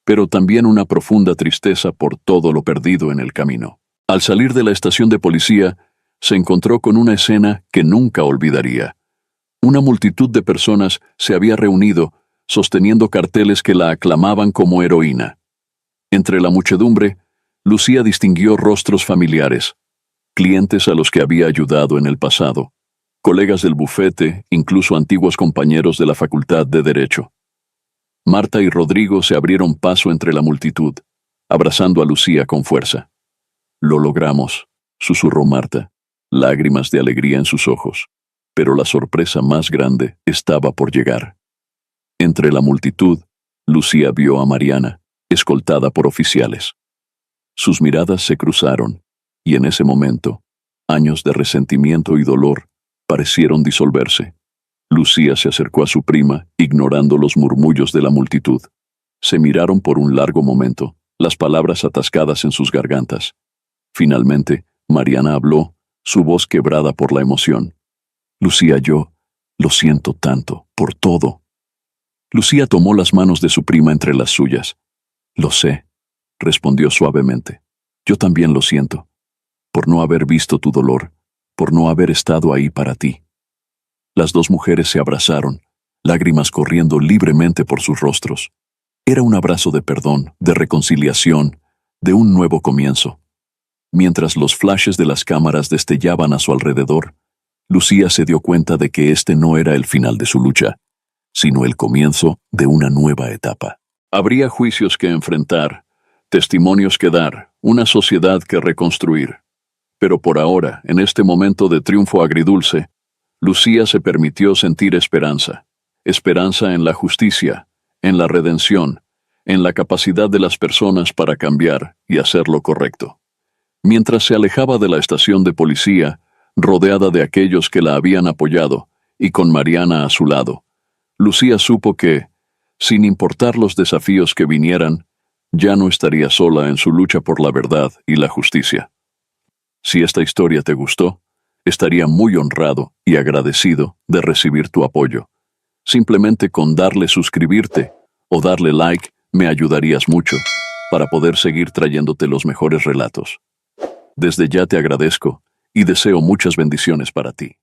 pero también una profunda tristeza por todo lo perdido en el camino. Al salir de la estación de policía, se encontró con una escena que nunca olvidaría. Una multitud de personas se había reunido, sosteniendo carteles que la aclamaban como heroína. Entre la muchedumbre, Lucía distinguió rostros familiares, clientes a los que había ayudado en el pasado, colegas del bufete, incluso antiguos compañeros de la Facultad de Derecho. Marta y Rodrigo se abrieron paso entre la multitud, abrazando a Lucía con fuerza. «Lo logramos», susurró Marta, lágrimas de alegría en sus ojos, pero la sorpresa más grande estaba por llegar. Entre la multitud, Lucía vio a Mariana, escoltada por oficiales. Sus miradas se cruzaron, y en ese momento, años de resentimiento y dolor parecieron disolverse. Lucía se acercó a su prima, ignorando los murmullos de la multitud. Se miraron por un largo momento, las palabras atascadas en sus gargantas. Finalmente, Mariana habló, su voz quebrada por la emoción. «Lucía, yo lo siento tanto, por todo». Lucía tomó las manos de su prima entre las suyas. «Lo sé», respondió suavemente. «Yo también lo siento, por no haber visto tu dolor, por no haber estado ahí para ti». Las dos mujeres se abrazaron, lágrimas corriendo libremente por sus rostros. Era un abrazo de perdón, de reconciliación, de un nuevo comienzo. Mientras los flashes de las cámaras destellaban a su alrededor, Lucía se dio cuenta de que este no era el final de su lucha, sino el comienzo de una nueva etapa. Habría juicios que enfrentar, testimonios que dar, una sociedad que reconstruir. Pero por ahora, en este momento de triunfo agridulce, Lucía se permitió sentir esperanza. Esperanza en la justicia, en la redención, en la capacidad de las personas para cambiar y hacer lo correcto. Mientras se alejaba de la estación de policía, rodeada de aquellos que la habían apoyado, y con Mariana a su lado, Lucía supo que, sin importar los desafíos que vinieran, ya no estaría sola en su lucha por la verdad y la justicia. Si esta historia te gustó, estaría muy honrado y agradecido de recibir tu apoyo. Simplemente con darle suscribirte o darle like me ayudarías mucho para poder seguir trayéndote los mejores relatos. Desde ya te agradezco y deseo muchas bendiciones para ti.